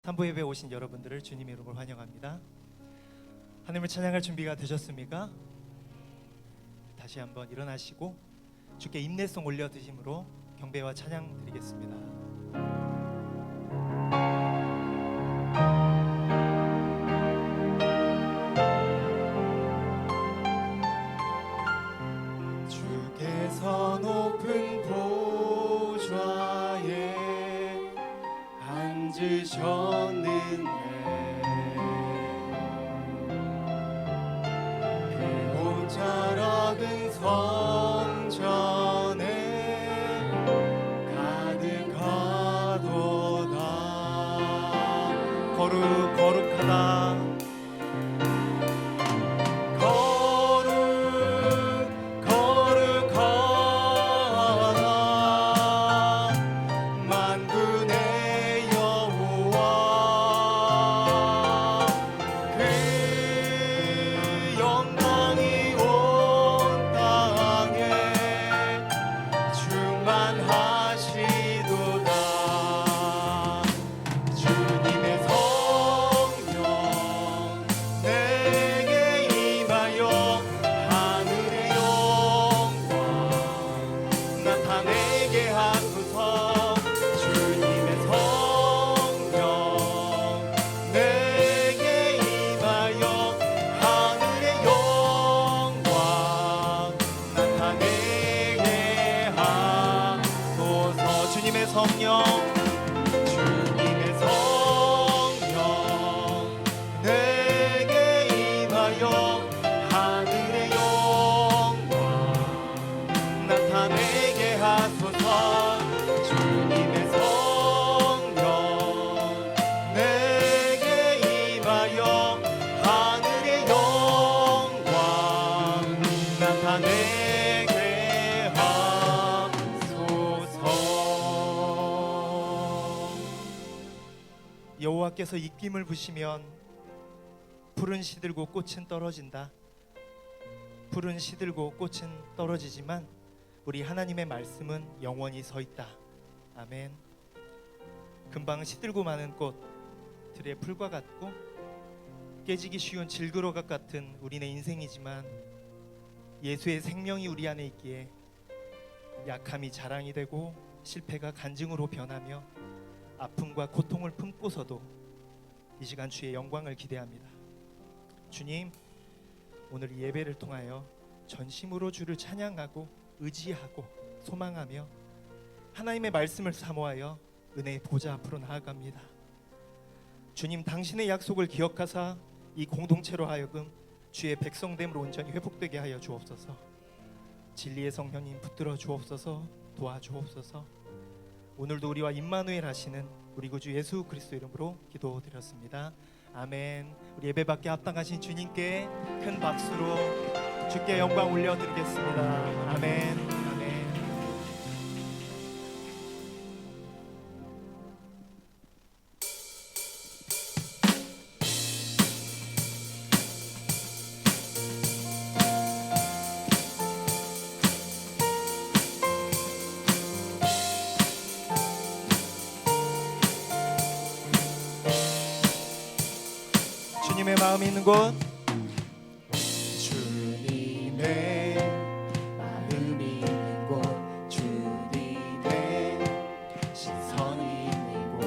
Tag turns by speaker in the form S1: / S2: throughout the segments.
S1: 산부 예배에 오신 여러분들을 주님의 이름으로 환영합니다. 하나님을 찬양할 준비가 되셨습니까? 다시 한번 일어나시고 주께 인내송 올려드심으로 경배와 찬양 드리겠습니다. 주께서 높은 보좌에 앉으셨는데 그 모자라은 성전에 가득하도다. 거룩하다. 성령, 주님의 성령 내게 임하여 하늘의 영광 나타내게 하소서. 주님의 성령 내게 임하여 하늘의 영광 나타내게 하소서. 여호와께서 입김을 부시면 풀은 시들고 꽃은 떨어진다. 풀은 시들고 꽃은 떨어지지만 우리 하나님의 말씀은 영원히 서 있다. 아멘. 금방 시들고 마는 꽃, 들의 풀과 같고 깨지기 쉬운 질그러각 같은 우리네 인생이지만 예수의 생명이 우리 안에 있기에 약함이 자랑이 되고 실패가 간증으로 변하며 아픔과 고통을 품고서도 이 시간 주의 영광을 기대합니다. 주님, 오늘 이 예배를 통하여 전심으로 주를 찬양하고 의지하고 소망하며 하나님의 말씀을 사모하여 은혜의 보좌 앞으로 나아갑니다. 주님, 당신의 약속을 기억하사 이 공동체로 하여금 주의 백성됨으로 온전히 회복되게 하여 주옵소서. 진리의 성령님 붙들어 주옵소서. 도와주옵소서. 오늘도 우리와 임마누엘 하시는 우리 구주 예수 그리스도 이름으로 기도드렸습니다. 아멘. 우리 예배받게 합당하신 주님께 큰 박수로 주께 영광 올려드리겠습니다. 아멘. 아멘. 주님의 마음이 있는 곳,
S2: 주님의 마음이 있는 곳, 주님의 시선이 있는 곳,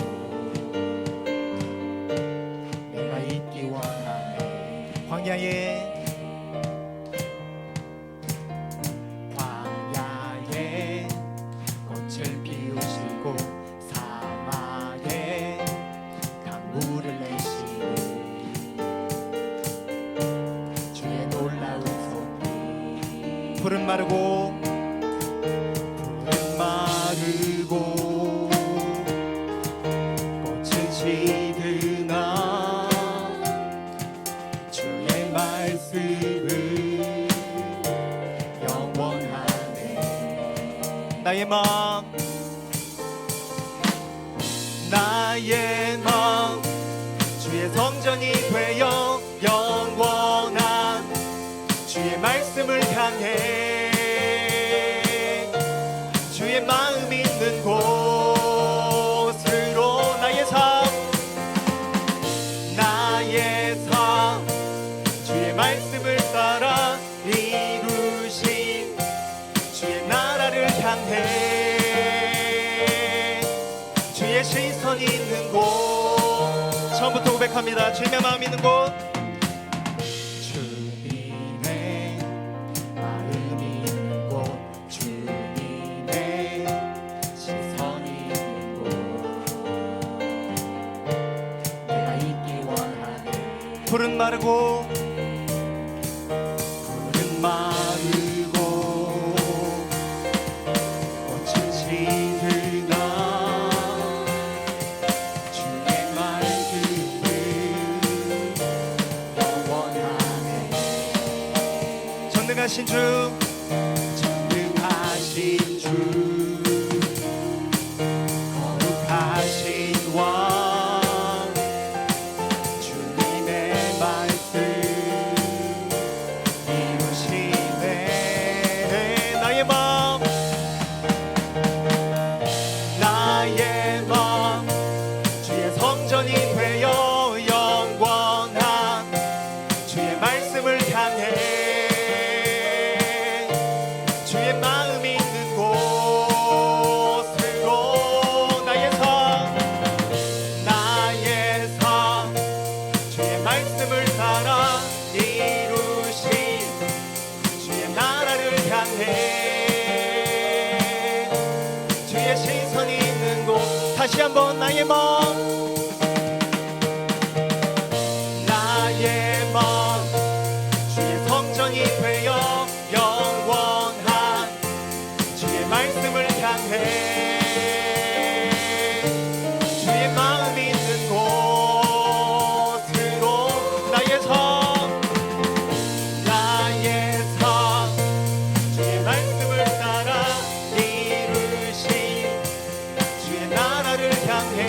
S2: 내가 있기 원하네.
S1: 광야에
S2: 꽃을 피우시고 사막에 강물을 내시는 주의 놀라운 손이.
S1: 푸른 마르고
S2: 꽃은 시드나 주의 말씀은 영원하네.
S1: 나의 마음 주의 성전이 되어 영원한 주의 말씀을 향해 주의 마음 있는 곳으로 나의 삶 주의 시선이 있는 곳. 처음부터 고백합니다. 주님의 마음 있는 곳.
S2: 주님의 마음이 있는 곳, 주님의 시선이 있는 곳, 내가 있기 원하네.
S1: 푸른 마르고
S2: 푸른 마르고 꽃은 시들다 주의 말씀을 영원하네.
S1: 전능하신 주,
S2: 전능하신 주 거룩하신 왕 주님의 말씀 이루시네.
S1: 나의 마음,
S2: 나의 마음 주의 성전이 되어 영원한
S1: 주의 말씀을 향해 주의 마음이 있는 곳으로 나의 삶 주의 말씀을 따라 이루신 주의 나라를 향해 주의 시선이 있는 곳. 다시 한번 나의 마음,
S2: 나의 마음
S1: 주의 성전이 되어 영원한 주의 말씀을 향해 주의 마음이 있는 곳으로 나의 삶 주의 말씀을 따라 이루신 주의 나라를 향해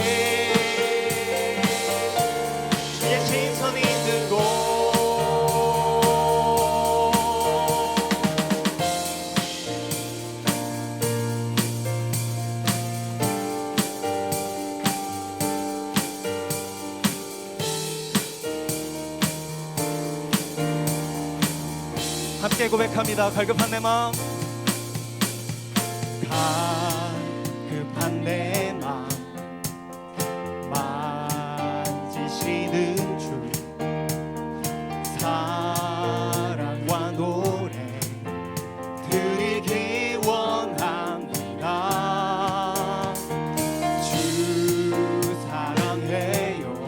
S1: 주의 시선이 있는 곳. 함께 고백합니다. 갈급한 내 마음,
S2: 가급한 내 마음 만지시는 주 사랑과 노래 드리기 원합니다. 주 사랑해요,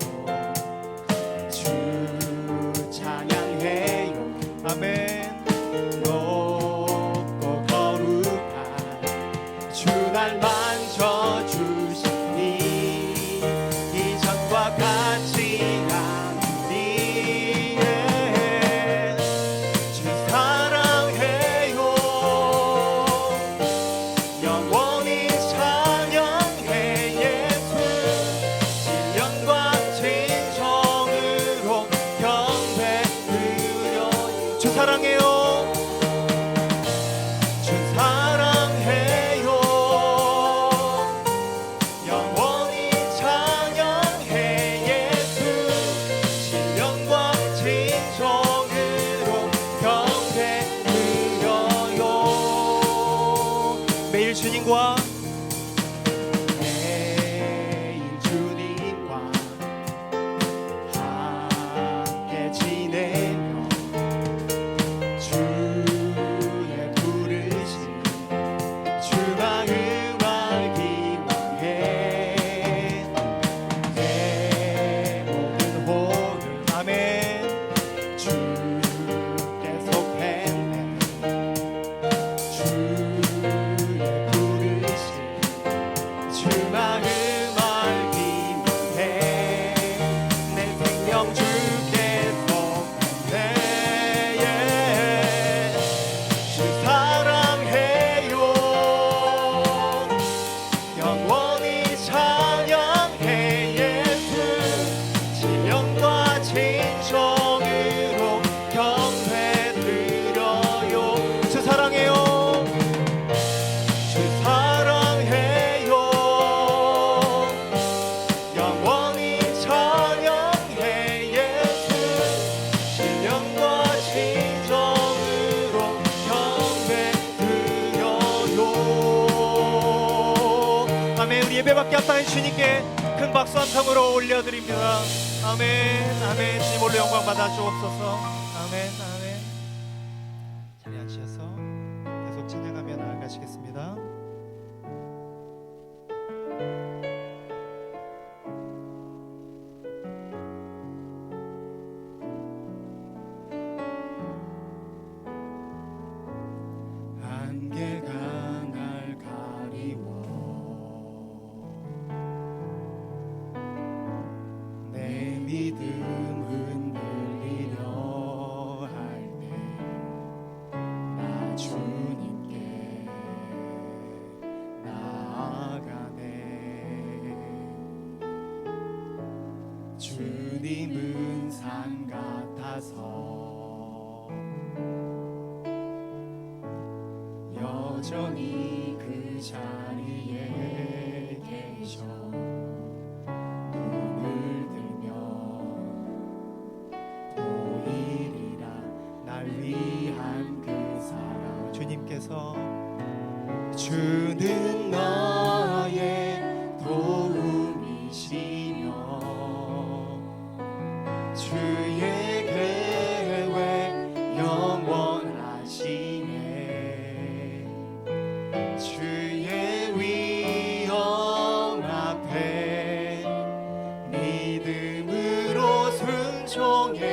S2: 주 찬양해요.
S1: 아멘.
S2: 높고
S1: 은혜밖에 없다는 주님께 큰 박수 한 통으로 올려드립니다. 아멘. 아멘. 주님 홀로 영광 받아 주옵소서. 아멘. 아멘. 자리 앉으셔서 계속 찬양하며 나아가시겠습니다.
S2: 안개가 날 가리워 내 믿음 흔들리려 할 때 나 주님께 나아가네. 주님은 산 같아서 여전히 그 자리에 계셔. 눈을 들면 보이리라 날 위한 그 사랑. 주는 나의 도움이시며 주의 계획 영원하시네. 주의 위엄 앞에 믿음으로 순종해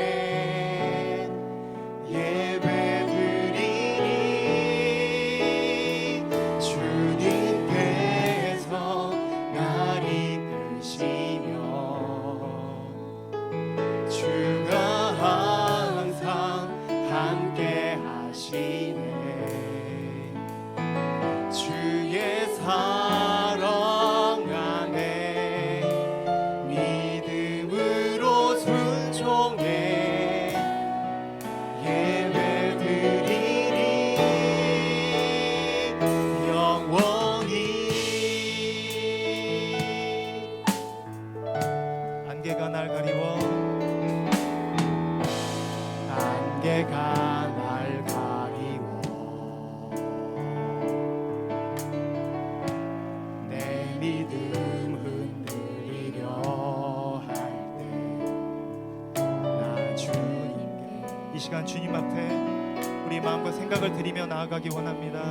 S2: 예배드리니 주님께서 날 이끄시며 주가 항상 함께 하시네. 주의 사랑 안에 믿음으로 순종해 예배드리니 영원히.
S1: 안개가 날 가리워
S2: 안개가 날 가리워 내 믿음 흔들리려 할 때 나 주님께.
S1: 이 시간 주님 앞에 우리 마음과 생각을 드리며 나아가기 원합니다.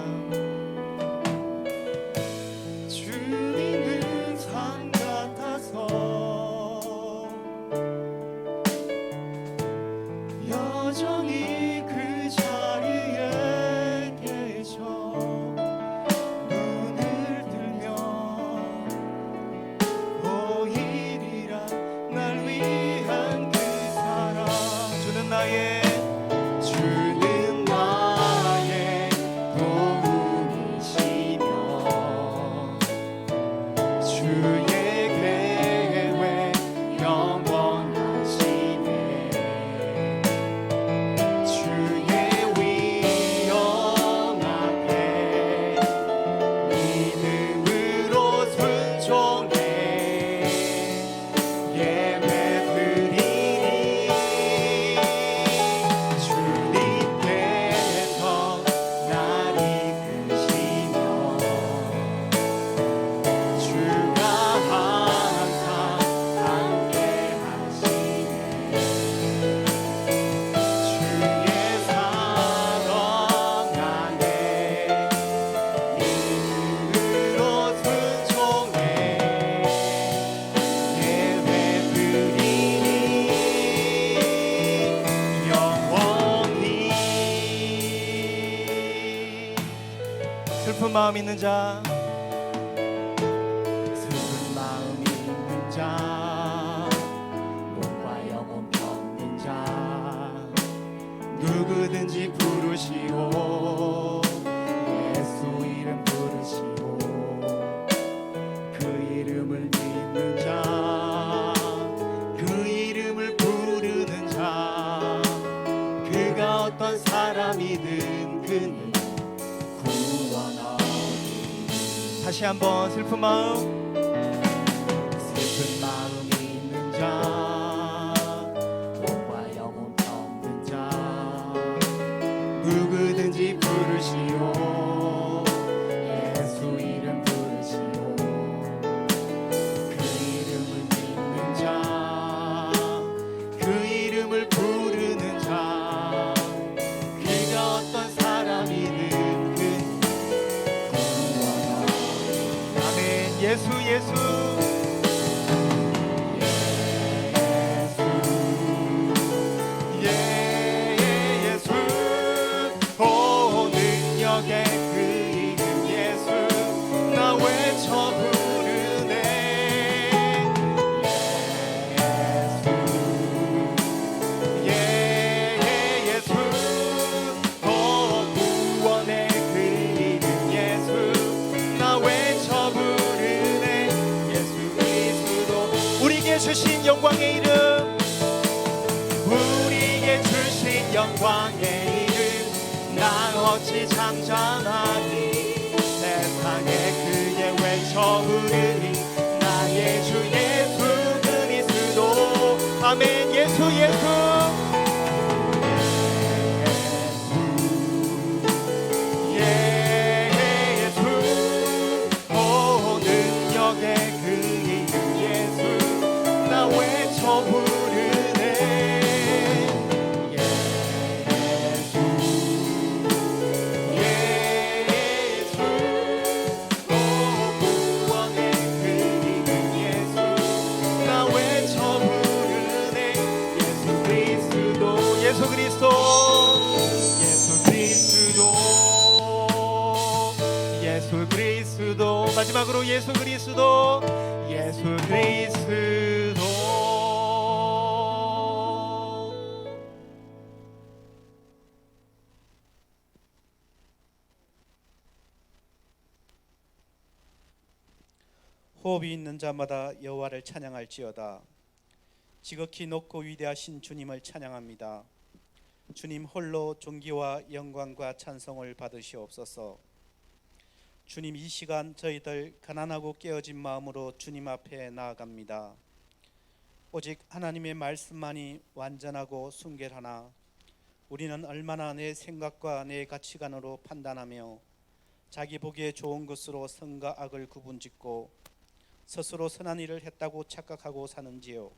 S2: 주님은 산 같아서 여전히 그 자리에 계셔. 눈을 들면 보이리라 날 위한 그 사랑.
S1: 주는 나의
S2: 도움이시며 주의 계획 영원하시네. 주의 위엄 앞에 믿음으로 순종해 예배드리니 주님께서 날 이끄시며 주가 항상 함께 하시네. 주의 사랑 안에 믿음으로 순종해 예배드리니 영원히.
S1: 슬픈 마음 있는 자,
S2: 슬픈 마음 있는 자, 몸과 영혼 겪는 자, 누구든지 부르시오. 예수 이름 부르시오. 그 이름을 믿는 자, 그 이름을 부르는 자, 그가 어떤 사람이든 그는 구원하리.
S1: 다시 한번 슬픈 마음,
S2: 슬픈 마음 있는 자, 몸과 영혼 겪는 자, 누구든지 부르시오. 예수 이름 부르시오.
S1: 주신 영광의 이름,
S2: 우리에게 주신 영광의 이름 나 어찌 잠잠하니 세상에 그의 외쳐 부르니 나의 주 예수 그리스도.
S1: 아멘. 예수 예수. 예수 그리스도, 예수 그리스도, 예수 그리스도. 마지막으로 예수 그리스도, 예수 그리스도.
S3: 호흡이 있는 자마다 여호와를 찬양할지어다. 지극히 높고 위대하신 주님을 찬양합니다. 주님 홀로 존귀와 영광과 찬송을 받으시옵소서. 주님, 이 시간 저희들 가난하고 깨어진 마음으로 주님 앞에 나아갑니다. 오직 하나님의 말씀만이 완전하고 순결하나 우리는 얼마나 내 생각과 내 가치관으로 판단하며 자기 보기에 좋은 것으로 선과 악을 구분짓고 스스로 선한 일을 했다고 착각하고 사는지요.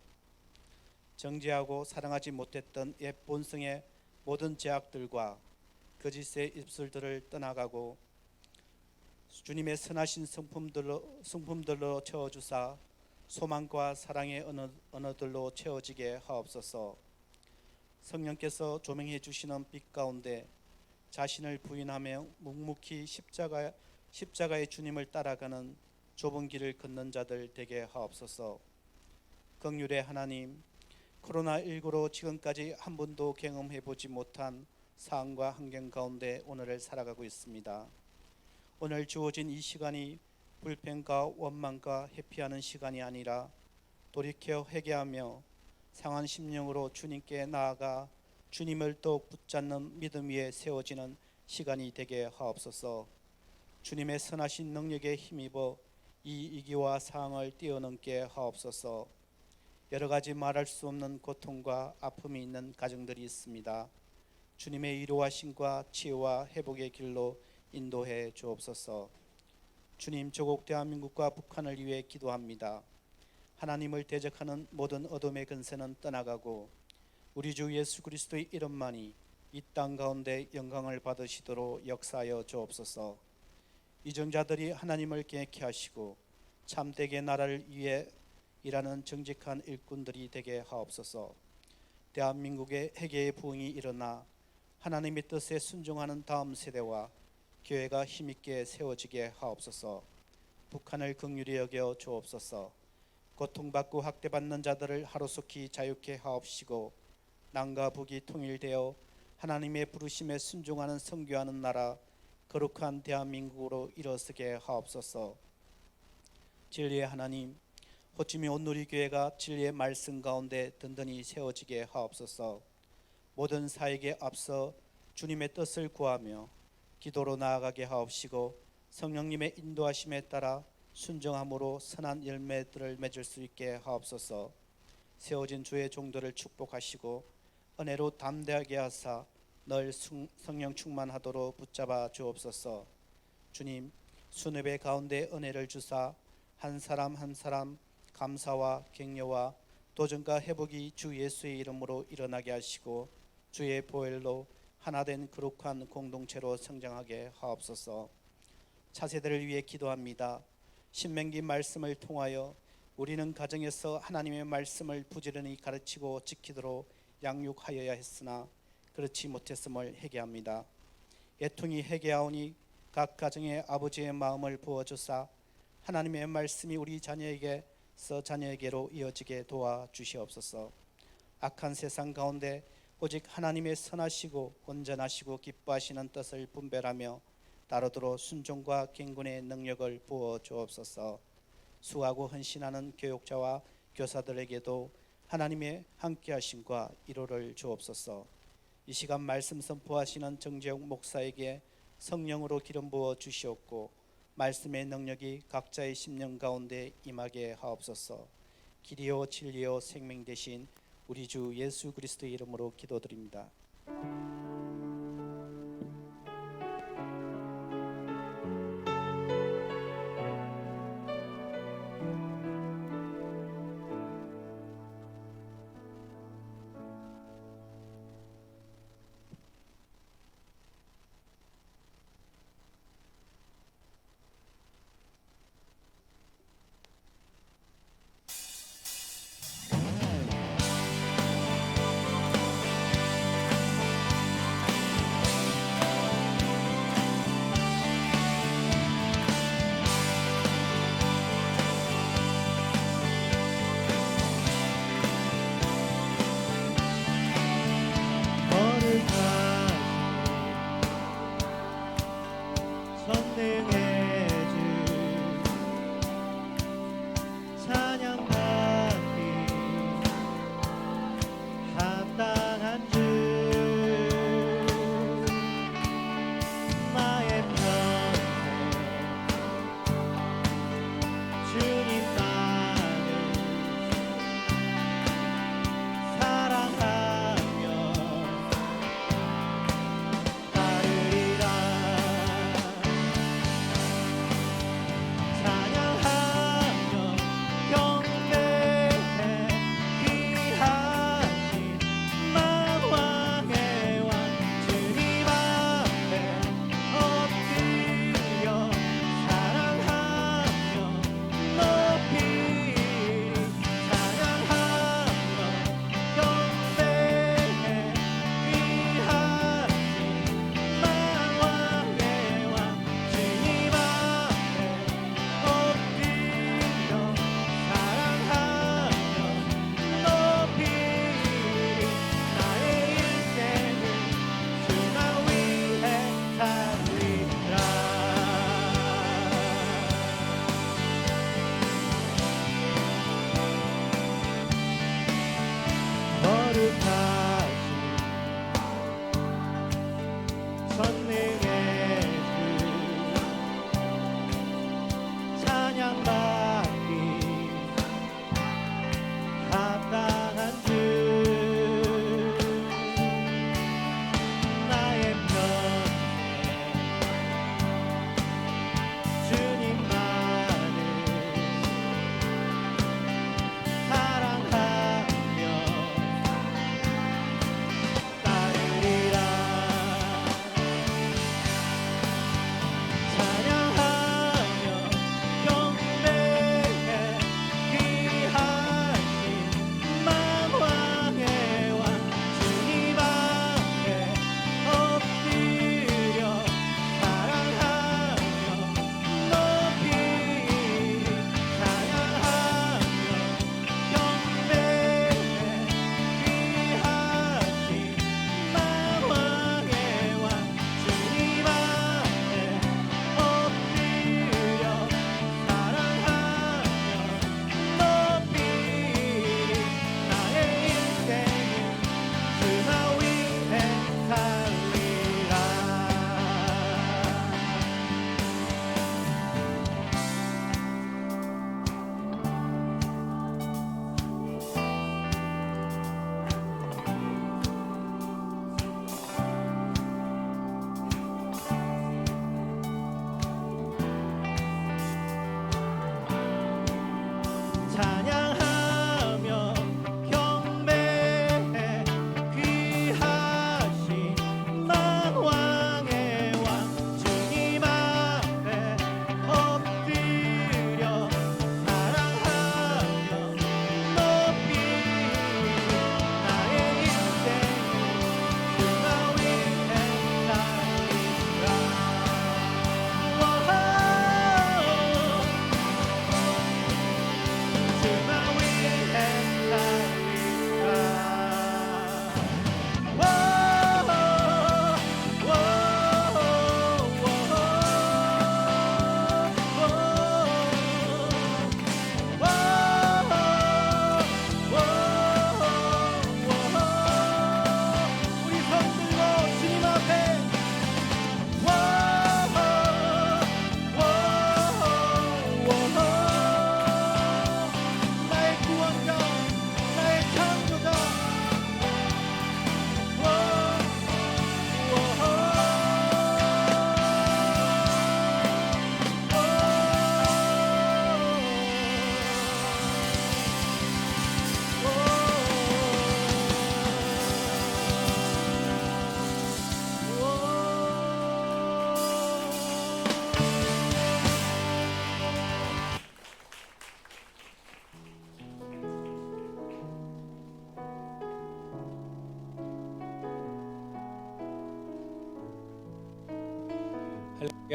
S3: 정죄하고 사랑하지 못했던 옛 본성의 모든 죄악들과 거짓의 입술들을 떠나가고 주님의 선하신 성품들로 채워주사 소망과 사랑의 언어들로 채워지게 하옵소서. 성령께서 조명해 주시는 빛 가운데 자신을 부인하며 묵묵히 십자가의 주님을 따라가는 좁은 길을 걷는 자들 되게 하옵소서. 긍휼의 하나님, 코로나19로 지금까지 한 번도 경험해 보지 못한 상황과 환경 가운데 오늘을 살아가고 있습니다. 오늘 주어진 이 시간이 불평과 원망과 회피하는 시간이 아니라 돌이켜 회개하며 상한 심령으로 주님께 나아가 주님을 더욱 붙잡는 믿음 위에 세워지는 시간이 되게 하옵소서. 주님의 선하신 능력에 힘입어 이 위기와 상황을 뛰어넘게 하옵소서. 여러 가지 말할 수 없는 고통과 아픔이 있는 가정들이 있습니다. 주님의 위로하심과 치유와 회복의 길로 인도해 주옵소서. 주님, 조국 대한민국과 북한을 위해 기도합니다. 하나님을 대적하는 모든 어둠의 근세는 떠나가고 우리 주 예수 그리스도의 이름만이 이 땅 가운데 영광을 받으시도록 역사하여 주옵소서. 이정자들이 하나님을 깨닫게 하시고 참되게 나라를 위해 일하는 정직한 일꾼들이 되게 하옵소서. 대한민국의 회개의 부흥이 일어나 하나님의 뜻에 순종하는 다음 세대와 교회가 힘있게 세워지게 하옵소서. 북한을 긍휼히 여겨 주옵소서. 고통받고 학대받는 자들을 하루속히 자유케 하옵시고 남과 북이 통일되어 하나님의 부르심에 순종하는 선교하는 나라 거룩한 대한민국으로 일어서게 하옵소서. 진리의 하나님, 호치민 온누리교회가 진리의 말씀 가운데 든든히 세워지게 하옵소서. 모든 사역에 앞서 주님의 뜻을 구하며 기도로 나아가게 하옵시고 성령님의 인도하심에 따라 순종함으로 선한 열매들을 맺을 수 있게 하옵소서. 세워진 주의 종들을 축복하시고 은혜로 담대하게 하사 늘 성령 충만하도록 붙잡아 주옵소서. 주님, 순회배 가운데 은혜를 주사 한 사람 한 사람 감사와 격려와 도전과 회복이 주 예수의 이름으로 일어나게 하시고 주의 보혈로 하나된 거룩한 공동체로 성장하게 하옵소서. 차세대를 위해 기도합니다. 신명기 말씀을 통하여 우리는 가정에서 하나님의 말씀을 부지런히 가르치고 지키도록 양육하여야 했으나 그렇지 못했음을 회개합니다. 애통이 회개하오니 각 가정에 아버지의 마음을 부어주사 하나님의 말씀이 우리 자녀에게로 이어지게 도와주시옵소서. 악한 세상 가운데 오직 하나님의 선하시고 온전하시고 기뻐하시는 뜻을 분별하며 따르도록 순종과 경건의 능력을 부어 주옵소서. 수고하고 헌신하는 교육자와 교사들에게도 하나님의 함께하심과 위로를 주옵소서. 이 시간 말씀 선포하시는 정재욱 목사에게 성령으로 기름 부어 주시옵고 말씀의 능력이 각자의 심령 가운데 임하게 하옵소서. 길이요 진리요 생명 되신 우리 주 예수 그리스도의 이름으로 기도드립니다.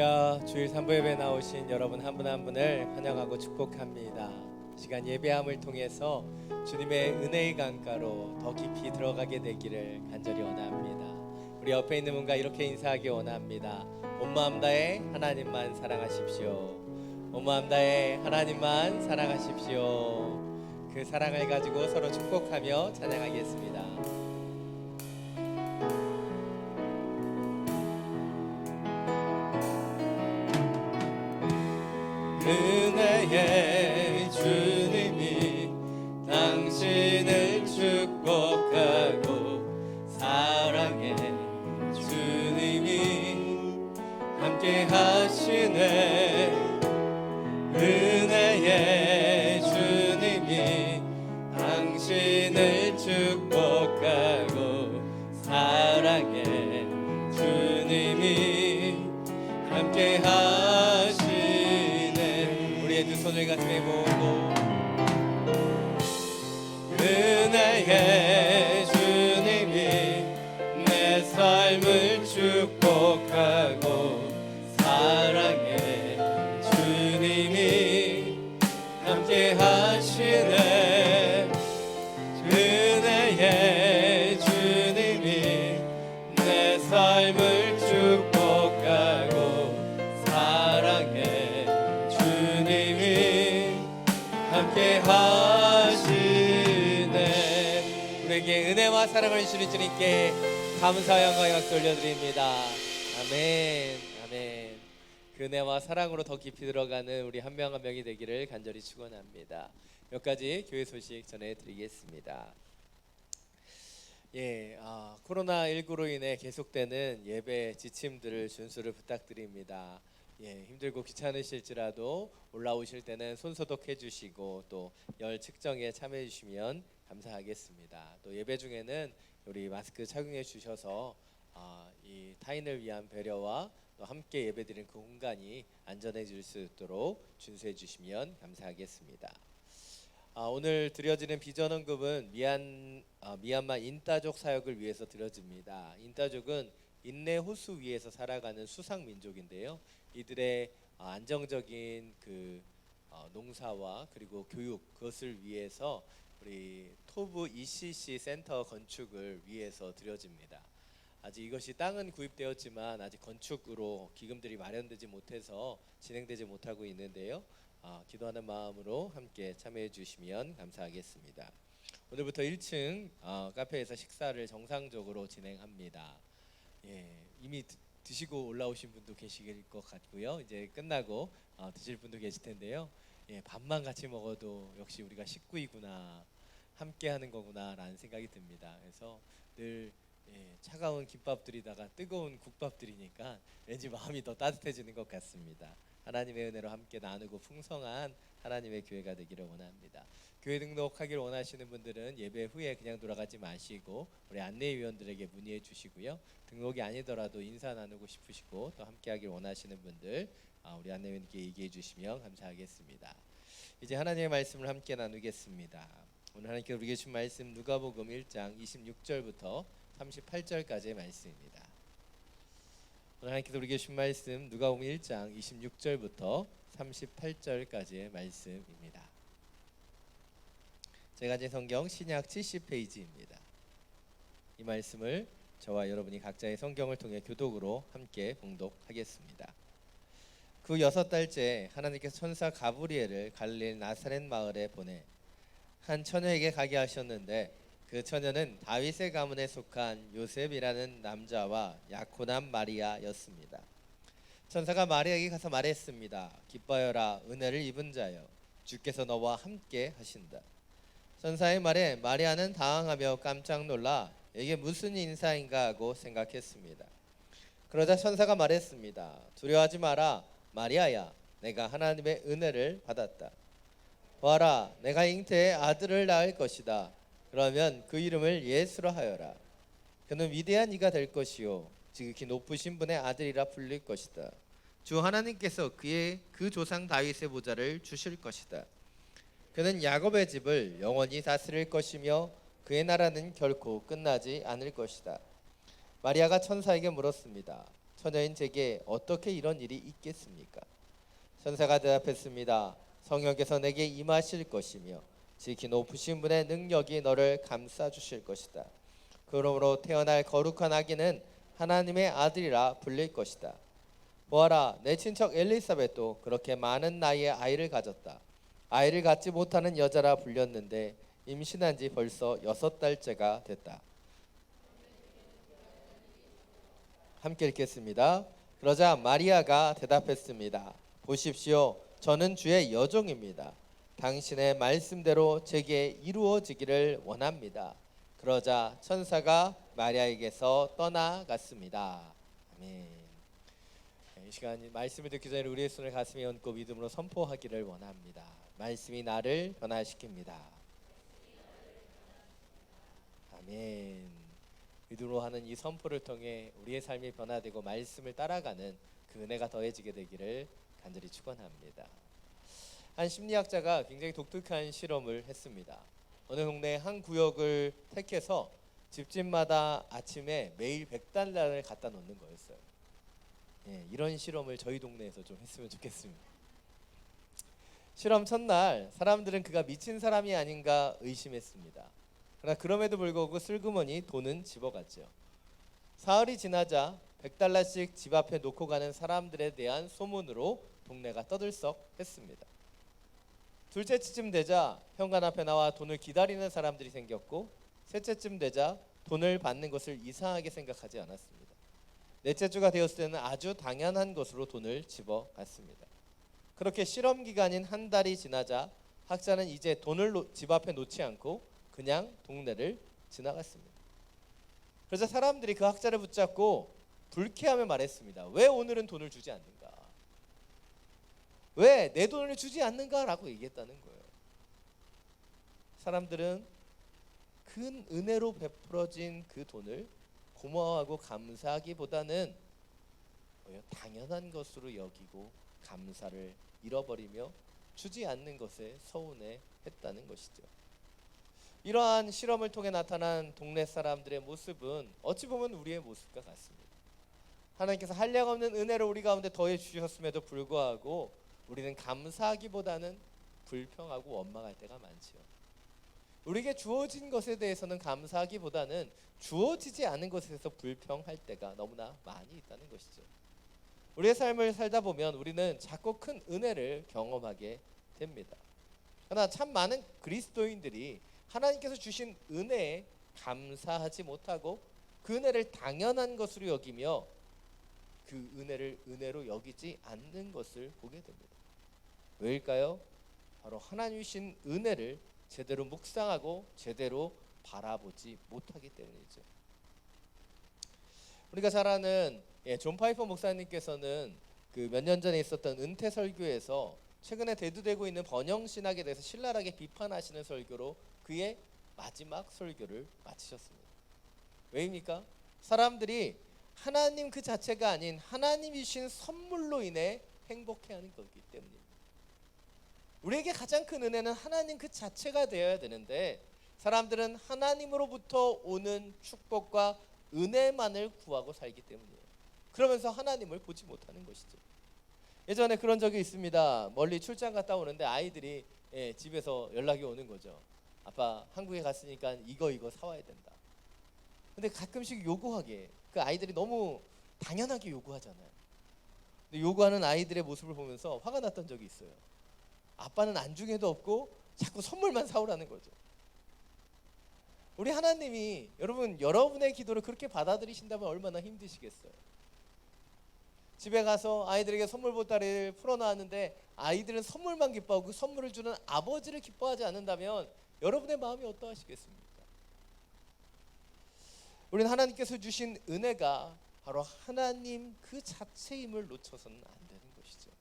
S2: 우리가 주일 3부 예배 나오신 여러분 한 분 한 분을 환영하고 축복합니다. 시간 예배함을 통해서 주님의 은혜의 강가로 더 깊이 들어가게 되기를 간절히 원합니다. 우리 옆에 있는 분과 이렇게 인사하기 원합니다. 온 마음 다해 하나님만 사랑하십시오. 온 마음 다해 하나님만 사랑하십시오. 그 사랑을 가지고 서로 축복하며 찬양하겠습니다. 은혜의 주님이 당신을 축복하고 사랑의 주님이 함께 하시네. 은혜의 주님이 당신을 축복하고 사랑의 주님이 함께 하시네. 우리의 두 손을 가슴에 모으고 은혜의 주님이 내 삶을 축복하고 사랑의 주님이 함께 하시네. 은혜의 주님이 내 삶을 축복하고 사랑의 주님이 함께 하시네. 우리에게 은혜와 사랑을 주신 주님께 감사와 영광의 박수 올려드립니다. 아멘, 아멘. 그 은혜와 사랑으로 더 깊이 들어가는 우리 한 명 한 명이 되기를 간절히 축원합니다. 몇 가지 교회 소식 전해드리겠습니다. 코로나19로 인해 계속되는 예배 지침들을 준수를 부탁드립니다. 힘들고 귀찮으실지라도 올라오실 때는 손 소독해 주시고 또 열 측정에 참여해 주시면 감사하겠습니다. 또 예배 중에는 우리 마스크 착용해 주셔서 이 타인을 위한 배려와 또 함께 예배드리는 그 공간이 안전해질 수 있도록 준수해 주시면 감사하겠습니다. 오늘 드려지는 비전헌금은 미얀마 인따족 사역을 위해서 드려집니다. 인따족은 인내 호수 위에서 살아가는 수상 민족인데요. 이들의 안정적인 그 농사와 그리고 교육 그것을 위해서 우리 토부 ECC 센터 건축을 위해서 드려집니다. 아직 이것이 땅은 구입되었지만 아직 건축으로 기금들이 마련되지 못해서 진행되지 못하고 있는데요. 기도하는 마음으로 함께 참여해 주시면 감사하겠습니다. 오늘부터 1층 카페에서 식사를 정상적으로 진행합니다. 이미 드시고 올라오신 분도 계실 것 같고요. 이제 끝나고 드실 분도 계실 텐데요. 밥만 같이 먹어도 역시 우리가 식구이구나, 함께 하는 거구나 라는 생각이 듭니다. 그래서 늘 차가운 김밥들이다가 뜨거운 국밥들이니까 왠지 마음이 더 따뜻해지는 것 같습니다. 하나님의 은혜로 함께 나누고 풍성한 하나님의 교회가 되기를 원합니다. 교회 등록하기를 원하시는 분들은 예배 후에 그냥 돌아가지 마시고 우리 안내위원들에게 문의해 주시고요. 등록이 아니더라도 인사 나누고 싶으시고 또 함께하길 원하시는 분들 우리 안내위원께 얘기해 주시면 감사하겠습니다. 이제 하나님의 말씀을 함께 나누겠습니다. 오늘 하나님께서 우리에게 주신 말씀 누가복음 1장 26절부터 38절까지의 말씀입니다. 오늘 하나님께서 우리에게 주신 말씀 누가복음 1장 26절부터 38절까지의 말씀입니다. 제가 가진 성경 신약 70페이지입니다. 이 말씀을 저와 여러분이 각자의 성경을 통해 교독으로 함께 봉독하겠습니다. 그 6달째 하나님께서 천사 가브리엘을 갈릴리 나사렛 마을에 보내 한 처녀에게 가게 하셨는데 그 처녀는 다윗의 가문에 속한 요셉이라는 남자와 약혼한 마리아였습니다. 천사가 마리아에게 가서 말했습니다. 기뻐하여라, 은혜를 입은 자여, 주께서 너와 함께 하신다. 천사의 말에 마리아는 당황하며 깜짝 놀라 이게 무슨 인사인가 하고 생각했습니다. 그러자 천사가 말했습니다. 두려워하지 마라, 마리아야, 내가 하나님의 은혜를 받았다. 보아라, 내가 잉태에 아들을 낳을 것이다. 그러면 그 이름을 예수라 하여라. 그는 위대한 이가 될 것이요 지극히 높으신 분의 아들이라 불릴 것이다. 주 하나님께서 그의 그 조상 다윗의 보좌를 주실 것이다. 그는 야곱의 집을 영원히 다스릴 것이며 그의 나라는 결코 끝나지 않을 것이다. 마리아가 천사에게 물었습니다. 처녀인 제게 어떻게 이런 일이 있겠습니까? 천사가 대답했습니다. 성령께서 내게 임하실 것이며 지극히 높으신 분의 능력이 너를 감싸 주실 것이다. 그러므로 태어날 거룩한 아기는 하나님의 아들이라 불릴 것이다. 보아라, 내 친척 엘리사벳도 그렇게 많은 나이에 아이를 가졌다. 아이를 갖지 못하는 여자라 불렸는데 임신한 지 벌써 6달째가 됐다. 함께 읽겠습니다. 그러자 마리아가 대답했습니다. 보십시오, 저는 주의 여종입니다. 당신의 말씀대로 제게 이루어지기를 원합니다. 그러자 천사가 마리아에게서 떠나갔습니다. 아멘. 이 시간 말씀을 듣기 전에 우리의 손을 가슴에 얹고 믿음으로 선포하기를 원합니다. 말씀이 나를 변화시킵니다. 아멘. 믿음으로 하는 이 선포를 통해 우리의 삶이 변화되고 말씀을 따라가는 그 은혜가 더해지게 되기를 간절히 축원합니다. 한 심리학자가 굉장히 독특한 실험을 했습니다. 어느 동네 한 구역을 택해서 집집마다 아침에 매일 100달러를 갖다 놓는 거였어요. 이런 실험을 저희 동네에서 좀 했으면 좋겠습니다. 실험 첫날 사람들은 그가 미친 사람이 아닌가 의심했습니다. 그러나 그럼에도 불구하고 슬그머니 돈은 집어갔죠. 사흘이 지나자 100달러씩 집 앞에 놓고 가는 사람들에 대한 소문으로 동네가 떠들썩했습니다. 둘째쯤 되자 현관 앞에 나와 돈을 기다리는 사람들이 생겼고, 셋째쯤 되자 돈을 받는 것을 이상하게 생각하지 않았습니다. 넷째 주가 되었을 때는 아주 당연한 것으로 돈을 집어갔습니다. 그렇게 실험 기간인 한 달이 지나자 학자는 이제 돈을 집 앞에 놓지 않고 그냥 동네를 지나갔습니다. 그래서 사람들이 그 학자를 붙잡고 불쾌하며 말했습니다. 왜 오늘은 돈을 주지 않는가? 왜 내 돈을 주지 않는가? 라고 얘기했다는 거예요. 사람들은 큰 은혜로 베풀어진 그 돈을 고마워하고 감사하기보다는 당연한 것으로 여기고 감사를 잃어버리며 주지 않는 것에 서운해했다는 것이죠. 이러한 실험을 통해 나타난 동네 사람들의 모습은 어찌 보면 우리의 모습과 같습니다. 하나님께서 한량없는 은혜를 우리 가운데 더해 주셨음에도 불구하고 우리는 감사하기보다는 불평하고 원망할 때가 많지요. 우리에게 주어진 것에 대해서는 감사하기보다는 주어지지 않은 것에 대해서 불평할 때가 너무나 많이 있다는 것이죠. 우리의 삶을 살다 보면 우리는 자꾸 큰 은혜를 경험하게 됩니다. 그러나 참 많은 그리스도인들이 하나님께서 주신 은혜에 감사하지 못하고 그 은혜를 당연한 것으로 여기며 그 은혜를 은혜로 여기지 않는 것을 보게 됩니다. 왜일까요? 바로 하나님이 주신 은혜를 제대로 묵상하고 제대로 바라보지 못하기 때문이죠. 우리가 잘 아는 존 파이퍼 목사님께서는 그 몇 년 전에 있었던 은퇴 설교에서 최근에 대두되고 있는 번영 신학에 대해서 신랄하게 비판하시는 설교로 그의 마지막 설교를 마치셨습니다. 왜입니까? 사람들이 하나님 그 자체가 아닌 하나님이 주신 선물로 인해 행복해하는 거기 때문입니다. 우리에게 가장 큰 은혜는 하나님 그 자체가 되어야 되는데 사람들은 하나님으로부터 오는 축복과 은혜만을 구하고 살기 때문이에요. 그러면서 하나님을 보지 못하는 것이죠. 예전에 그런 적이 있습니다. 멀리 출장 갔다 오는데 아이들이 집에서 연락이 오는 거죠. 아빠 한국에 갔으니까 이거 사와야 된다. 근데 가끔씩 요구하게 그 아이들이 너무 당연하게 요구하잖아요. 근데 요구하는 아이들의 모습을 보면서 화가 났던 적이 있어요. 아빠는 안중에도 없고 자꾸 선물만 사오라는 거죠. 우리 하나님이 여러분의 기도를 그렇게 받아들이신다면 얼마나 힘드시겠어요. 집에 가서 아이들에게 선물 보따리를 풀어놨는데 아이들은 선물만 기뻐하고 그 선물을 주는 아버지를 기뻐하지 않는다면 여러분의 마음이 어떠하시겠습니까? 우리는 하나님께서 주신 은혜가 바로 하나님 그 자체임을 놓쳐서는 안 되는 것이죠.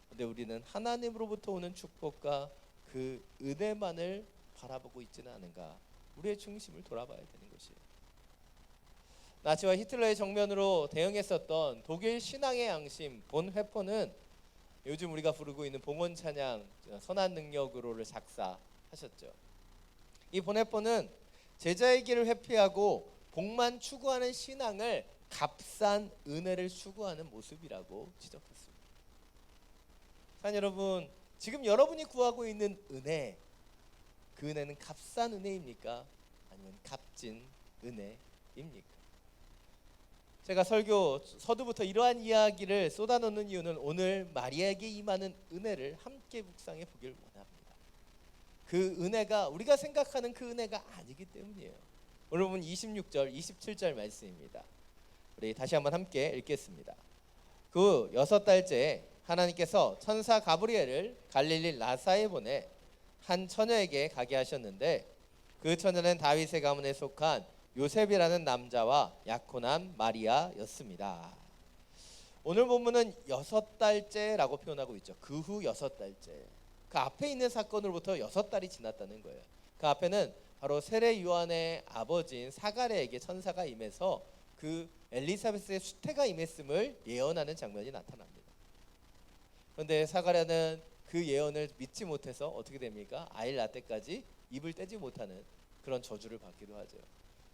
S2: 그런데 우리는 하나님으로부터 오는 축복과 그 은혜만을 바라보고 있지는 않은가? 우리의 중심을 돌아봐야 되는 것이에요. 나치와 히틀러의 정면으로 대응했었던 독일 신앙의 양심 본 회퍼는 요즘 우리가 부르고 있는 봉헌 찬양 선한 능력으로를 작사하셨죠. 이 본 회퍼는 제자의 길을 회피하고 복만 추구하는 신앙을 값싼 은혜를 추구하는 모습이라고 지적했습니다. 사랑하는 여러분, 지금 여러분이 구하고 있는 은혜, 그 은혜는 값싼 은혜입니까? 아니면 값진 은혜입니까? 제가 설교 서두부터 이러한 이야기를 쏟아놓는 이유는 오늘 마리아에게 임하는 은혜를 함께 묵상해 보길 원합니다. 그 은혜가 우리가 생각하는 그 은혜가 아니기 때문이에요. 오늘 보면 26절, 27절 말씀입니다. 우리 다시 한번 함께 읽겠습니다. 그 6달째 하나님께서 천사 가브리엘을 갈릴리 라사에 보내 한 처녀에게 가게 하셨는데 그 처녀는 다윗의 가문에 속한 요셉이라는 남자와 약혼한 마리아였습니다. 오늘 본문은 6달째라고 표현하고 있죠. 그 후 6달째. 그 앞에 있는 사건으로부터 6달이 지났다는 거예요. 그 앞에는 바로 세례 요한의 아버지인 사가랴에게 천사가 임해서 그 엘리사벳의 수태가 임했음을 예언하는 장면이 나타납니다. 그런데 사가랴는 그 예언을 믿지 못해서 어떻게 됩니까? 아이를 낳을 때까지 입을 떼지 못하는 그런 저주를 받기도 하죠.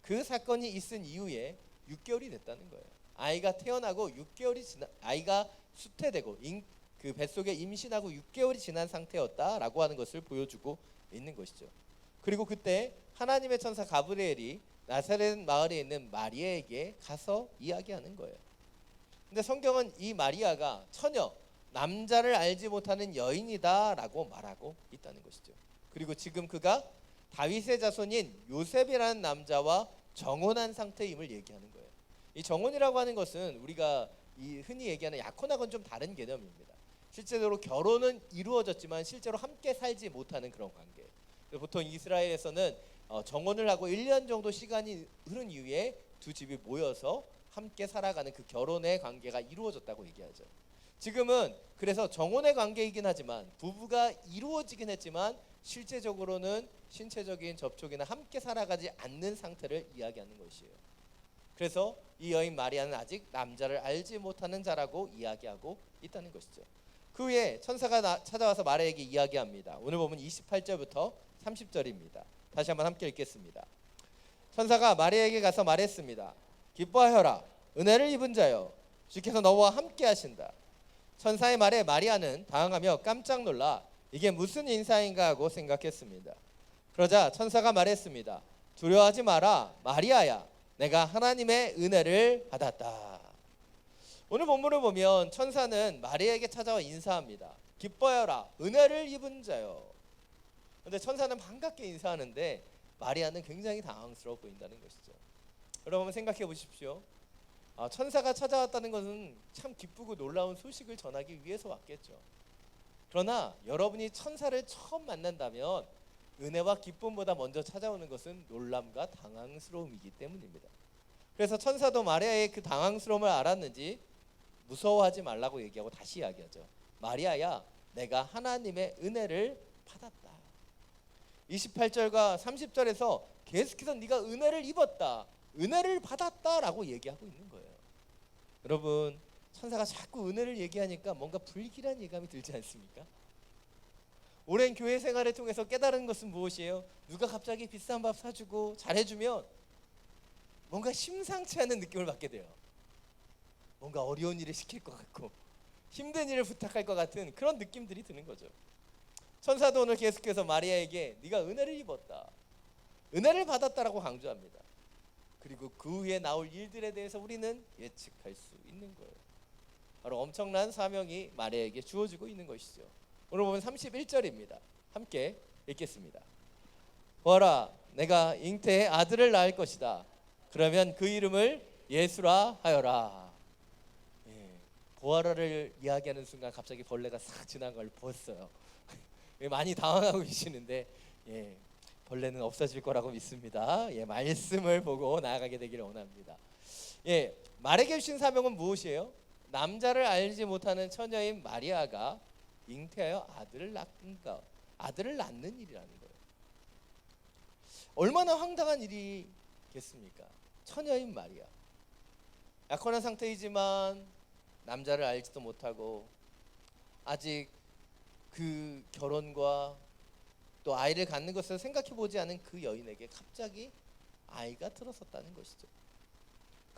S2: 그 사건이 있은 이후에 6개월이 됐다는 거예요. 아이가 태어나고 6개월이 아이가 수태되고 그 뱃속에 임신하고 6개월이 지난 상태였다라고 하는 것을 보여주고 있는 것이죠. 그리고 그때 하나님의 천사 가브리엘이 나사렛 마을에 있는 마리아에게 가서 이야기하는 거예요. 근데 성경은 이 마리아가 처녀, 남자를 알지 못하는 여인이다라고 말하고 있다는 것이죠. 그리고 지금 그가 다윗의 자손인 요셉이라는 남자와 정혼한 상태임을 얘기하는 거예요. 이 정혼이라고 하는 것은 우리가 흔히 얘기하는 약혼하고는 좀 다른 개념입니다. 실제로 결혼은 이루어졌지만 실제로 함께 살지 못하는 그런 관계. 보통 이스라엘에서는 정혼을 하고 1년 정도 시간이 흐른 이후에 두 집이 모여서 함께 살아가는 그 결혼의 관계가 이루어졌다고 얘기하죠. 지금은 그래서 정혼의 관계이긴 하지만 부부가 이루어지긴 했지만 실제적으로는 신체적인 접촉이나 함께 살아가지 않는 상태를 이야기하는 것이에요. 그래서 이 여인 마리아는 아직 남자를 알지 못하는 자라고 이야기하고 있다는 것이죠. 그 후에 천사가 찾아와서 마리아에게 이야기합니다. 오늘 보면 28절부터 30절입니다. 다시 한번 함께 읽겠습니다. 천사가 마리아에게 가서 말했습니다. 기뻐하여라, 은혜를 입은 자여, 주께서 너와 함께 하신다. 천사의 말에 마리아는 당황하며 깜짝 놀라 이게 무슨 인사인가 하고 생각했습니다. 그러자 천사가 말했습니다. 두려워하지 마라, 마리아야, 내가 하나님의 은혜를 받았다. 오늘 본문을 보면 천사는 마리아에게 찾아와 인사합니다. 기뻐하여라, 은혜를 입은 자여. 그런데 천사는 반갑게 인사하는데 마리아는 굉장히 당황스러워 보인다는 것이죠. 여러분 생각해 보십시오. 천사가 찾아왔다는 것은 참 기쁘고 놀라운 소식을 전하기 위해서 왔겠죠. 그러나 여러분이 천사를 처음 만난다면 은혜와 기쁨보다 먼저 찾아오는 것은 놀람과 당황스러움이기 때문입니다. 그래서 천사도 마리아의 그 당황스러움을 알았는지 무서워하지 말라고 얘기하고 다시 이야기하죠. 마리아야, 내가 하나님의 은혜를 받았다. 28절과 30절에서 계속해서 네가 은혜를 입었다, 은혜를 받았다라고 얘기하고 있는 거예요. 여러분, 천사가 자꾸 은혜를 얘기하니까 뭔가 불길한 예감이 들지 않습니까? 오랜 교회 생활을 통해서 깨달은 것은 무엇이에요? 누가 갑자기 비싼 밥 사주고 잘해주면 뭔가 심상치 않은 느낌을 받게 돼요. 뭔가 어려운 일을 시킬 것 같고 힘든 일을 부탁할 것 같은 그런 느낌들이 드는 거죠. 천사도 오늘 계속해서 마리아에게 네가 은혜를 입었다, 은혜를 받았다라고 강조합니다. 그리고 그 후에 나올 일들에 대해서 우리는 예측할 수 있는 거예요. 바로 엄청난 사명이 마리아에게 주어지고 있는 것이죠. 오늘 보면 31절입니다. 함께 읽겠습니다. 보아라, 내가 잉태의 아들을 낳을 것이다. 그러면 그 이름을 예수라 하여라. 보아라를 이야기하는 순간 갑자기 벌레가 싹 지나간 걸 보았어요. 많이 당황하고 계시는데 벌레는 없어질 거라고 믿습니다. 말씀을 보고 나아가게 되기를 원합니다. 말에게 주신 사명은 무엇이에요? 남자를 알지 못하는 처녀인 마리아가 잉태하여 아들을 낳는 일이라는 거예요. 얼마나 황당한 일이겠습니까? 처녀인 마리아, 약혼한 상태이지만 남자를 알지도 못하고 아직 그 결혼과 또 아이를 갖는 것을 생각해 보지 않은 그 여인에게 갑자기 아이가 들어섰다는 것이죠.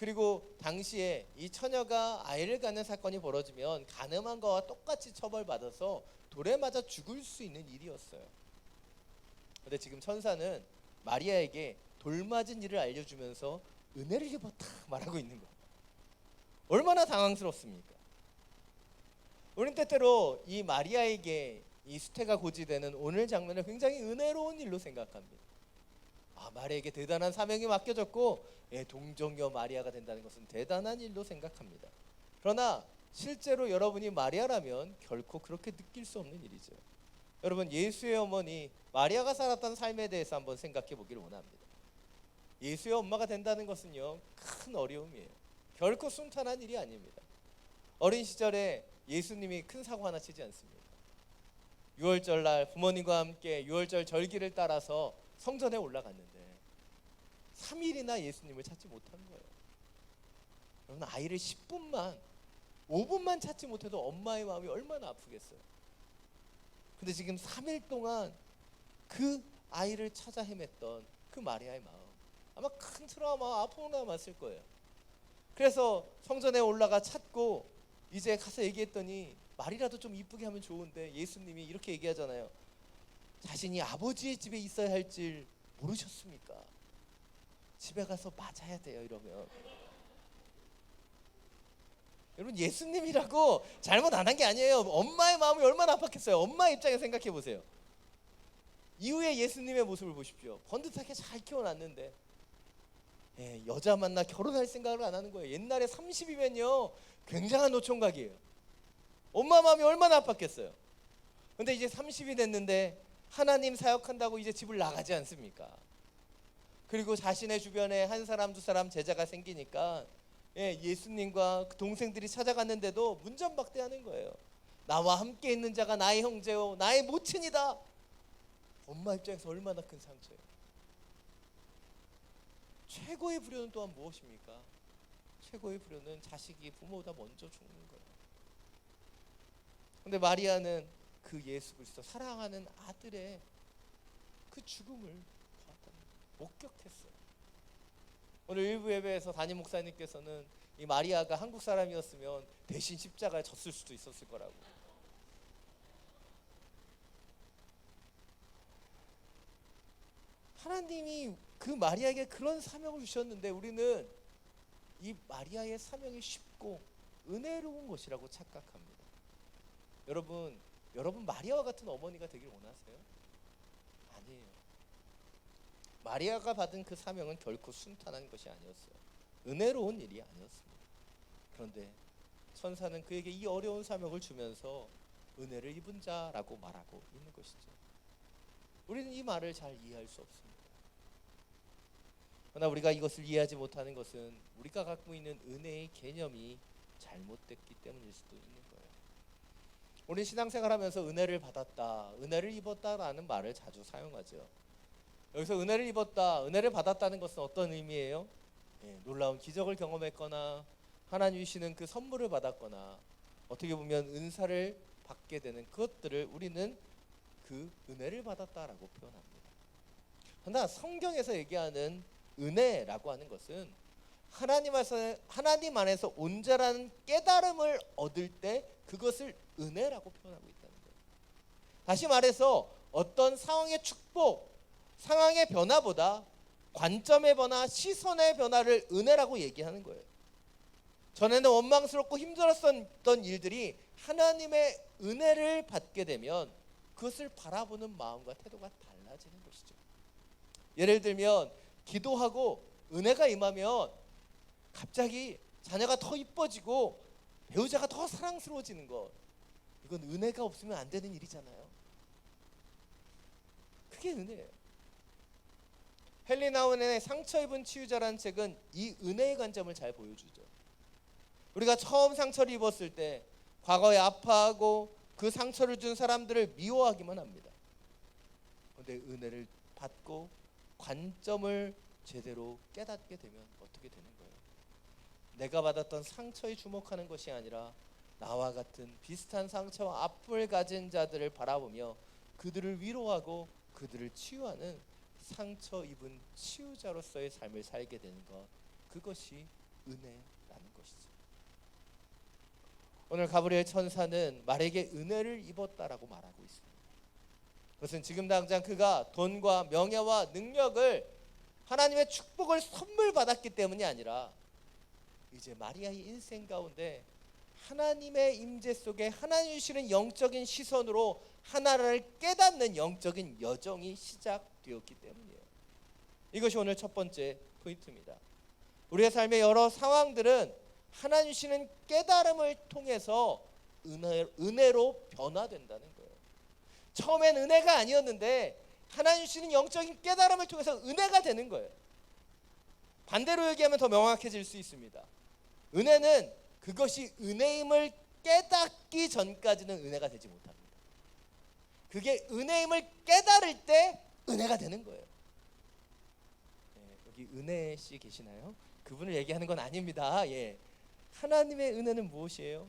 S2: 그리고 당시에 이 처녀가 아이를 갖는 사건이 벌어지면 간음한 거와 똑같이 처벌받아서 돌에 맞아 죽을 수 있는 일이었어요. 근데 지금 천사는 마리아에게 돌 맞은 일을 알려주면서 은혜를 입었다 말하고 있는 거예요. 얼마나 당황스럽습니까? 우린 때때로 이 마리아에게 이 수태가 고지되는 오늘 장면을 굉장히 은혜로운 일로 생각합니다. 마리아에게 대단한 사명이 맡겨졌고 동정녀 마리아가 된다는 것은 대단한 일로 생각합니다. 그러나 실제로 여러분이 마리아라면 결코 그렇게 느낄 수 없는 일이죠. 여러분, 예수의 어머니 마리아가 살았던 삶에 대해서 한번 생각해 보기를 원합니다. 예수의 엄마가 된다는 것은요, 큰 어려움이에요. 결코 순탄한 일이 아닙니다. 어린 시절에 예수님이 큰 사고 하나 치지 않습니까? 6월절 날 부모님과 함께 6월절 절기를 따라서 성전에 올라갔는데 3일이나 예수님을 찾지 못한 거예요. 여러분, 아이를 10분만 5분만 찾지 못해도 엄마의 마음이 얼마나 아프겠어요. 근데 지금 3일 동안 그 아이를 찾아 헤맸던 그 마리아의 마음, 아마 큰 트라우마, 아픔을 남았을 거예요. 그래서 성전에 올라가 찾고 이제 가서 얘기했더니 말이라도 좀 이쁘게 하면 좋은데 예수님이 이렇게 얘기하잖아요. 자신이 아버지의 집에 있어야 할 줄 모르셨습니까? 집에 가서 맞아야 돼요. 이러면 여러분, 예수님이라고 잘못 안 한 게 아니에요. 엄마의 마음이 얼마나 아팠겠어요. 엄마 입장에 생각해 보세요. 이후에 예수님의 모습을 보십시오. 번듯하게 잘 키워놨는데 여자 만나 결혼할 생각을 안 하는 거예요. 옛날에 30이면요 굉장한 노총각이에요. 엄마 마음이 얼마나 아팠겠어요. 근데 이제 30이 됐는데 하나님 사역한다고 이제 집을 나가지 않습니까? 그리고 자신의 주변에 한 사람 두 사람 제자가 생기니까 예수님과 그 동생들이 찾아갔는데도 문전박대하는 거예요. 나와 함께 있는 자가 나의 형제요 나의 모친이다. 엄마 입장에서 얼마나 큰 상처예요. 최고의 불효는 또한 무엇입니까? 최고의 불효는 자식이 부모보다 먼저 죽는 거예요. 근데 마리아는 그 예수 그리스도 사랑하는 아들의 그 죽음을 보았다는 거예요. 목격했어요. 오늘 일부 예배에서 담임 목사님께서는 이 마리아가 한국 사람이었으면 대신 십자가에 졌을 수도 있었을 거라고. 하나님이 그 마리아에게 그런 사명을 주셨는데 우리는 이 마리아의 사명이 쉽고 은혜로운 것이라고 착각합니다. 여러분 마리아와 같은 어머니가 되길 원하세요? 아니에요. 마리아가 받은 그 사명은 결코 순탄한 것이 아니었어요. 은혜로운 일이 아니었습니다. 그런데 천사는 그에게 이 어려운 사명을 주면서 은혜를 입은 자라고 말하고 있는 것이죠. 우리는 이 말을 잘 이해할 수 없습니다. 그러나 우리가 이것을 이해하지 못하는 것은 우리가 갖고 있는 은혜의 개념이 잘못됐기 때문일 수도 있는 거예요. 우리 신앙생활하면서 은혜를 받았다, 은혜를 입었다라는 말을 자주 사용하죠. 여기서 은혜를 입었다, 은혜를 받았다는 것은 어떤 의미예요? 놀라운 기적을 경험했거나 하나님이 주시는 그 선물을 받았거나 어떻게 보면 은사를 받게 되는 그것들을 우리는 그 은혜를 받았다라고 표현합니다. 그러나 성경에서 얘기하는 은혜라고 하는 것은 하나님 안에서 온전한 깨달음을 얻을 때 그것을 은혜라고 표현하고 있다는 거예요. 다시 말해서 어떤 상황의 축복, 상황의 변화보다 관점의 변화, 시선의 변화를 은혜라고 얘기하는 거예요. 전에는 원망스럽고 힘들었던 일들이 하나님의 은혜를 받게 되면 그것을 바라보는 마음과 태도가 달라지는 것이죠. 예를 들면 기도하고 은혜가 임하면 갑자기 자녀가 더 이뻐지고 배우자가 더 사랑스러워지는 것, 이건 은혜가 없으면 안 되는 일이잖아요. 그게 은혜예요. 헨리 나우엔의 상처 입은 치유자라는 책은 이 은혜의 관점을 잘 보여주죠. 우리가 처음 상처를 입었을 때 과거에 아파하고 그 상처를 준 사람들을 미워하기만 합니다. 그런데 은혜를 받고 관점을 제대로 깨닫게 되면 어떻게 되는 거예요? 내가 받았던 상처에 주목하는 것이 아니라 나와 같은 비슷한 상처와 아픔을 가진 자들을 바라보며 그들을 위로하고 그들을 치유하는 상처 입은 치유자로서의 삶을 살게 되는 것, 그것이 은혜라는 것이죠. 오늘 가브리엘 천사는 말에게 은혜를 입었다라고 말하고 있습니다. 그것은 지금 당장 그가 돈과 명예와 능력을 하나님의 축복을 선물 받았기 때문이 아니라 이제 마리아의 인생 가운데 하나님의 임재 속에 하나님 주시는 영적인 시선으로 하나를 깨닫는 영적인 여정이 시작되었기 때문이에요. 이것이 오늘 첫 번째 포인트입니다. 우리의 삶의 여러 상황들은 하나님 주시는 깨달음을 통해서 은혜로 변화된다는 거예요. 처음엔 은혜가 아니었는데 하나님 주시는 영적인 깨달음을 통해서 은혜가 되는 거예요. 반대로 얘기하면 더 명확해질 수 있습니다. 은혜는 그것이 은혜임을 깨닫기 전까지는 은혜가 되지 못합니다. 그게 은혜임을 깨달을 때 은혜가 되는 거예요. 여기 은혜 씨 계시나요? 그분을 얘기하는 건 아닙니다. 하나님의 은혜는 무엇이에요?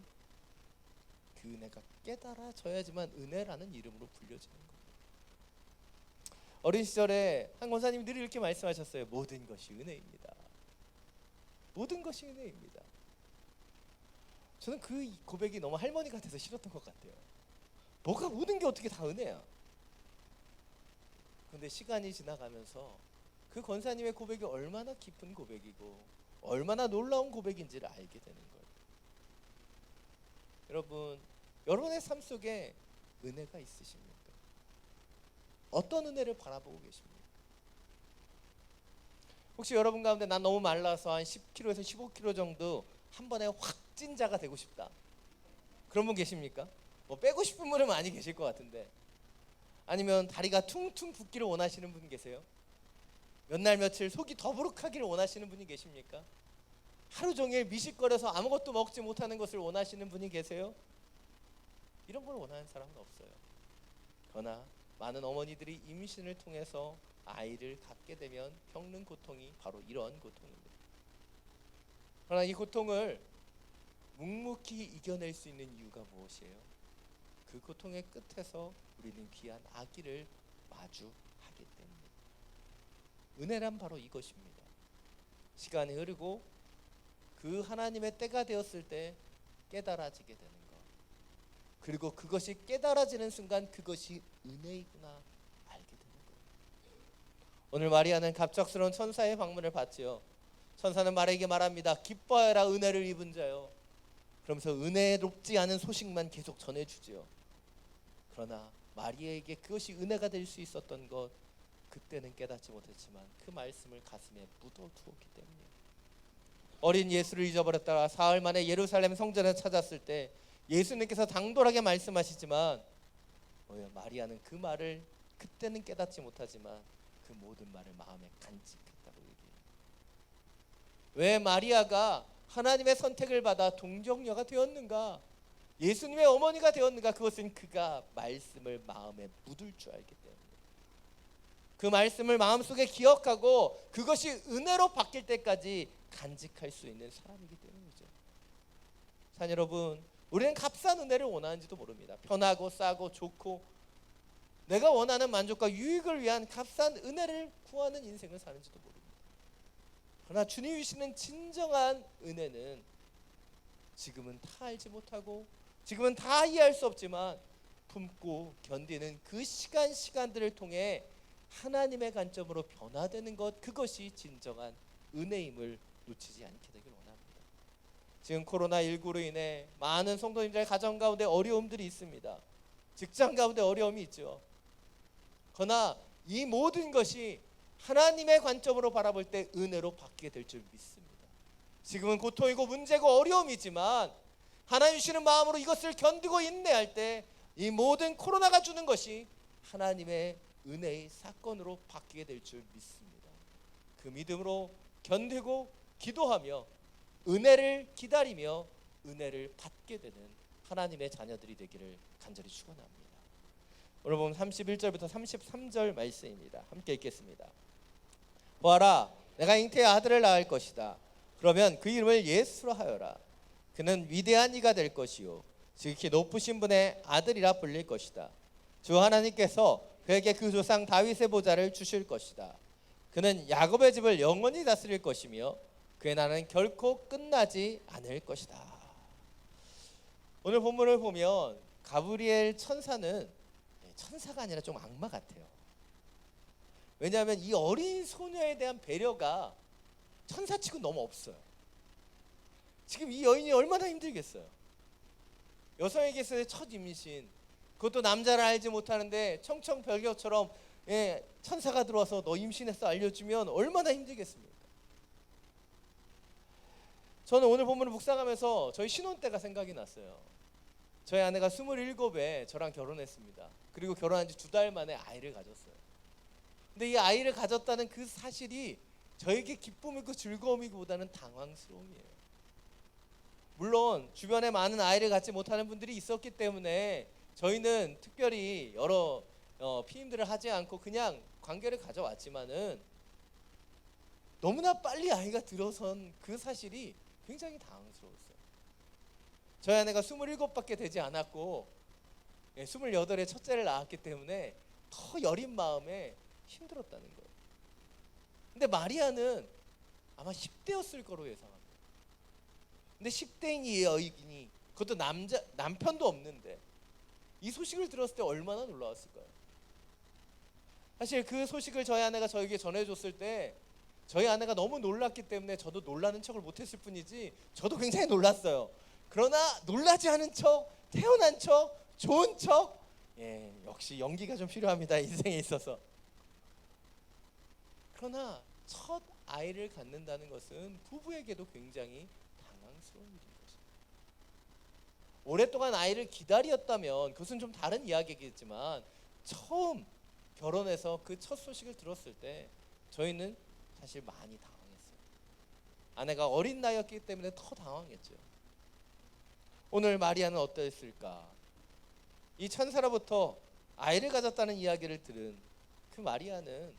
S2: 그 은혜가 깨달아져야지만 은혜라는 이름으로 불려지는 거예요. 어린 시절에 한 권사님이 늘 이렇게 말씀하셨어요. 모든 것이 은혜입니다. 모든 것이 은혜입니다. 저는 그 고백이 너무 할머니 같아서 싫었던 것 같아요. 뭐가 모든 게 어떻게 다 은혜야? 그런데 시간이 지나가면서 그 권사님의 고백이 얼마나 깊은 고백이고 얼마나 놀라운 고백인지를 알게 되는 거예요. 여러분, 여러분의 삶 속에 은혜가 있으십니까? 어떤 은혜를 바라보고 계십니까? 혹시 여러분 가운데 난 너무 말라서 한 10kg에서 15kg 정도 한 번에 확 찐 자가 되고 싶다, 그런 분 계십니까? 뭐 빼고 싶은 분은 많이 계실 것 같은데, 아니면 다리가 퉁퉁 붓기를 원하시는 분 계세요? 몇 날 며칠 속이 더부룩하기를 원하시는 분이 계십니까? 하루 종일 미식거려서 아무것도 먹지 못하는 것을 원하시는 분이 계세요? 이런 걸 원하는 사람은 없어요. 그러나 많은 어머니들이 임신을 통해서 아이를 갖게 되면 겪는 고통이 바로 이런 고통입니다. 그러나 이 고통을 묵묵히 이겨낼 수 있는 이유가 무엇이에요? 그 고통의 끝에서 우리는 귀한 아기를 마주하기 때문입니다. 은혜란 바로 이것입니다. 시간이 흐르고 그 하나님의 때가 되었을 때 깨달아지게 되는 것, 그리고 그것이 깨달아지는 순간 그것이 은혜이구나 알게 되는 거예요. 오늘 마리아는 갑작스러운 천사의 방문을 받지요. 천사는 마리아에게 말합니다. 기뻐하라 은혜를 입은 자요. 그러면서 은혜롭지 않은 소식만 계속 전해주지요. 그러나 마리아에게 그것이 은혜가 될 수 있었던 것, 그때는 깨닫지 못했지만 그 말씀을 가슴에 묻어두었기 때문이에요. 어린 예수를 잊어버렸다가 사흘 만에 예루살렘 성전에 찾았을 때 예수님께서 당돌하게 말씀하시지만 마리아는 그 말을 그때는 깨닫지 못하지만 그 모든 말을 마음에 간직했다고 얘기해요. 왜 마리아가 하나님의 선택을 받아 동정녀가 되었는가, 예수님의 어머니가 되었는가? 그것은 그가 말씀을 마음에 묻을 줄 알기 때문이에요. 그 말씀을 마음속에 기억하고 그것이 은혜로 바뀔 때까지 간직할 수 있는 사람이기 때문이죠. 자, 여러분, 우리는 값싼 은혜를 원하는지도 모릅니다. 편하고 싸고 좋고 내가 원하는 만족과 유익을 위한 값싼 은혜를 구하는 인생을 사는지도 모릅니다. 그러나 주님이 주시는 진정한 은혜는 지금은 다 알지 못하고 지금은 다 이해할 수 없지만 품고 견디는 그 시간들을 통해 하나님의 관점으로 변화되는 것, 그것이 진정한 은혜임을 놓치지 않게 되길 원합니다. 지금 코로나19로 인해 많은 성도님들의 가정 가운데 어려움들이 있습니다. 직장 가운데 어려움이 있죠. 그러나 이 모든 것이 하나님의 관점으로 바라볼 때 은혜로 바뀌게 될 줄 믿습니다. 지금은 고통이고 문제고 어려움이지만 하나님 주시는 마음으로 이것을 견디고 인내할 때 이 모든 코로나가 주는 것이 하나님의 은혜의 사건으로 바뀌게 될 줄 믿습니다. 그 믿음으로 견디고 기도하며 은혜를 기다리며 은혜를 받게 되는 하나님의 자녀들이 되기를 간절히 축원합니다. 오늘 보면 31절부터 33절 말씀입니다. 함께 읽겠습니다. 보아라, 내가 잉태의 아들을 낳을 것이다. 그러면 그 이름을 예수로 하여라. 그는 위대한 이가 될 것이요 지극히 높으신 분의 아들이라 불릴 것이다. 주 하나님께서 그에게 그 조상 다윗의 보좌를 주실 것이다. 그는 야곱의 집을 영원히 다스릴 것이며 그의 나라는 결코 끝나지 않을 것이다. 오늘 본문을 보면 가브리엘 천사는 천사가 아니라 좀 악마 같아요. 왜냐하면 이 어린 소녀에 대한 배려가 천사치고 너무 없어요. 지금 이 여인이 얼마나 힘들겠어요. 여성에게서의 첫 임신, 그것도 남자를 알지 못하는데 청청별격처럼 천사가 들어와서 너 임신했어 알려주면 얼마나 힘들겠습니까? 저는 오늘 본문을 묵상하면서 저희 신혼 때가 생각이 났어요. 저희 아내가 27에 저랑 결혼했습니다. 그리고 결혼한 지 2달 만에 아이를 가졌어요. 근데 이 아이를 가졌다는 그 사실이 저에게 기쁨이고 즐거움이기보다는 당황스러움이에요. 물론 주변에 많은 아이를 갖지 못하는 분들이 있었기 때문에 저희는 특별히 여러 피임들을 하지 않고 그냥 관계를 가져왔지만은 너무나 빨리 아이가 들어선 그 사실이 굉장히 당황스러웠어요. 저희 아내가 27밖에 되지 않았고 28에 첫째를 낳았기 때문에 더 여린 마음에 힘들었다는 거예요. 근데 마리아는 아마 10대였을 거로 예상합니다. 근데 10대인 이 여인이, 그것도 남편도 없는데 이 소식을 들었을 때 얼마나 놀라웠을까요? 사실 그 소식을 저희 아내가 저에게 전해줬을 때 저희 아내가 너무 놀랐기 때문에 저도 놀라는 척을 못했을 뿐이지 저도 굉장히 놀랐어요. 그러나 놀라지 않은 척, 태어난 척, 좋은 척, 역시 연기가 좀 필요합니다, 인생에 있어서. 그러나 첫 아이를 갖는다는 것은 부부에게도 굉장히 당황스러운 일인 것입니다. 오랫동안 아이를 기다렸다면 그것은 좀 다른 이야기겠지만 처음 결혼해서 그 첫 소식을 들었을 때 저희는 사실 많이 당황했어요. 아내가 어린 나이였기 때문에 더 당황했죠. 오늘 마리아는 어떠했을까? 이 천사로부터 아이를 가졌다는 이야기를 들은 그 마리아는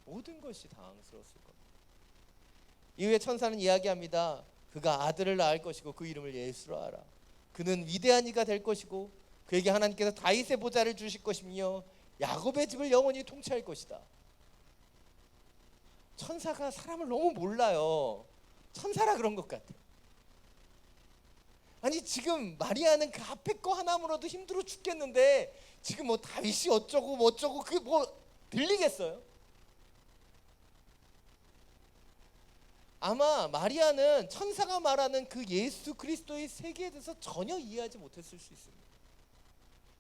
S2: 모든 것이 당황스러웠을 겁니다. 이후에 천사는 이야기합니다. 그가 아들을 낳을 것이고 그 이름을 예수라 하라. 그는 위대한 이가 될 것이고 그에게 하나님께서 다윗의 보좌를 주실 것이며 야곱의 집을 영원히 통치할 것이다. 천사가 사람을 너무 몰라요. 천사라 그런 것 같아요. 아니 지금 마리아는 그 앞에 거 하나로도 힘들어 죽겠는데 지금 뭐 다윗이 어쩌고 뭐 어쩌고 그 뭐 들리겠어요? 아마 마리아는 천사가 말하는 그 예수 그리스도의 세계에 대해서 전혀 이해하지 못했을 수 있습니다.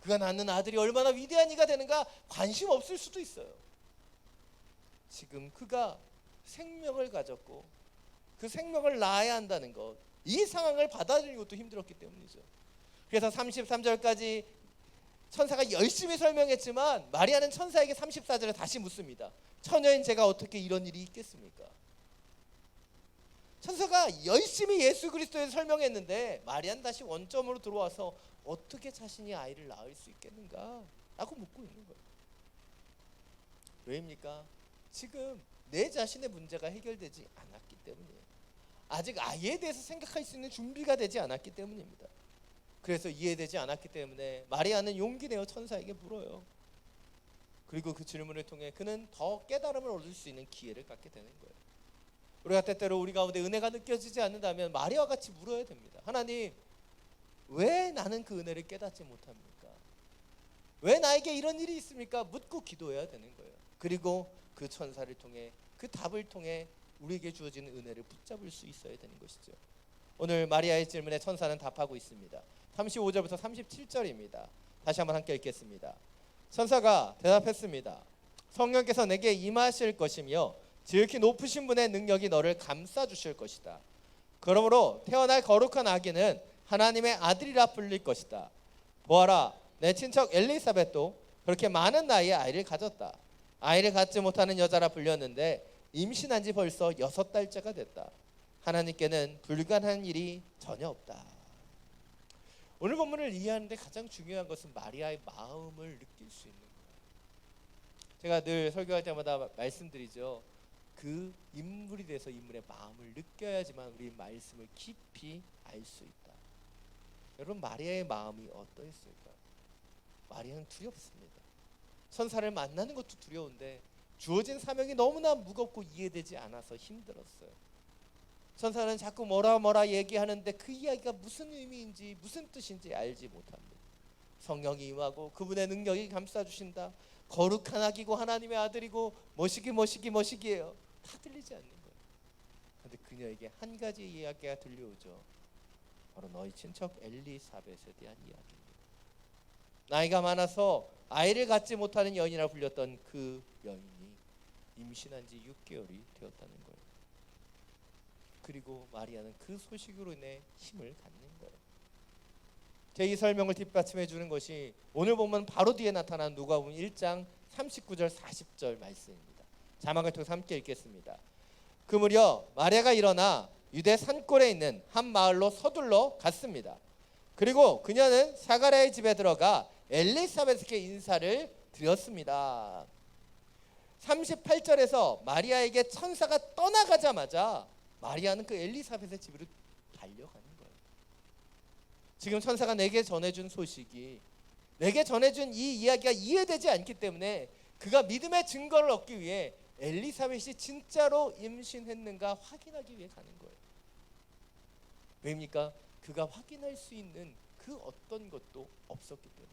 S2: 그가 낳는 아들이 얼마나 위대한 이가 되는가 관심 없을 수도 있어요. 지금 그가 생명을 가졌고 그 생명을 낳아야 한다는 것, 이 상황을 받아들이는 것도 힘들었기 때문이죠. 그래서 33절까지 천사가 열심히 설명했지만 마리아는 천사에게 34절에 다시 묻습니다. 처녀인 제가 어떻게 이런 일이 있겠습니까? 천사가 열심히 예수 그리스도에 설명했는데 마리아는 다시 원점으로 들어와서 어떻게 자신이 아이를 낳을 수 있겠는가? 라고 묻고 있는 거예요. 왜입니까? 지금 내 자신의 문제가 해결되지 않았기 때문이에요. 아직 아이에 대해서 생각할 수 있는 준비가 되지 않았기 때문입니다. 그래서 이해되지 않았기 때문에 마리아는 용기 내어 천사에게 물어요. 그리고 그 질문을 통해 그는 더 깨달음을 얻을 수 있는 기회를 갖게 되는 거예요. 우리가 때때로 우리 가운데 은혜가 느껴지지 않는다면 마리아와 같이 물어야 됩니다. 하나님, 왜 나는 그 은혜를 깨닫지 못합니까? 왜 나에게 이런 일이 있습니까? 묻고 기도해야 되는 거예요. 그리고 그 천사를 통해 그 답을 통해 우리에게 주어지는 은혜를 붙잡을 수 있어야 되는 것이죠. 오늘 마리아의 질문에 천사는 답하고 있습니다. 35절부터 37절입니다. 다시 한번 함께 읽겠습니다. 천사가 대답했습니다. 성령께서 내게 임하실 것이며 지극히 높으신 분의 능력이 너를 감싸 주실 것이다. 그러므로 태어날 거룩한 아기는 하나님의 아들이라 불릴 것이다. 보아라, 내 친척 엘리사벳도 그렇게 많은 나이에 아이를 가졌다. 아이를 갖지 못하는 여자라 불렸는데 임신한 지 벌써 6달째가 됐다. 하나님께는 불가능한 일이 전혀 없다. 오늘 본문을 이해하는데 가장 중요한 것은 마리아의 마음을 느낄 수 있는 거예요. 제가 늘 설교할 때마다 말씀드리죠. 그 인물이 돼서 인물의 마음을 느껴야지만 우리 말씀을 깊이 알 수 있다. 여러분, 마리아의 마음이 어떠했을까요? 마리아는 두렵습니다. 천사를 만나는 것도 두려운데 주어진 사명이 너무나 무겁고 이해되지 않아서 힘들었어요. 천사는 자꾸 뭐라 얘기하는데 그 이야기가 무슨 의미인지 무슨 뜻인지 알지 못합니다. 성령이 임하고 그분의 능력이 감싸주신다. 거룩한 아기고 하나님의 아들이고 뭐시기예요. 다 들리지 않는 거예요. 그런데 그녀에게 한 가지 이야기가 들려오죠. 바로 너희 친척 엘리사벳에 대한 이야기입니다. 나이가 많아서 아이를 갖지 못하는 여인이라 불렸던 그 여인이 임신한 지 6개월이 되었다는 거예요. 그리고 마리아는 그 소식으로 인해 힘을 갖는 거예요. 제 이 설명을 뒷받침해 주는 것이 오늘 보면 바로 뒤에 나타난 누가복음 1장 39절 40절 말씀입니다. 자막을 통해서 함께 읽겠습니다. 그 무렵 마리아가 일어나 유대 산골에 있는 한 마을로 서둘러 갔습니다. 그리고 그녀는 사가랴의 집에 들어가 엘리사벳에게 인사를 드렸습니다. 38절에서 마리아에게 천사가 떠나가자마자 마리아는 그 엘리사벳의 집으로 달려가는 거예요. 지금 천사가 내게 전해준 소식이, 내게 전해준 이 이야기가 이해되지 않기 때문에 그가 믿음의 증거를 얻기 위해 엘리사벳이 진짜로 임신했는가 확인하기 위해 가는 거예요. 왜입니까? 그가 확인할 수 있는 그 어떤 것도 없었기 때문에.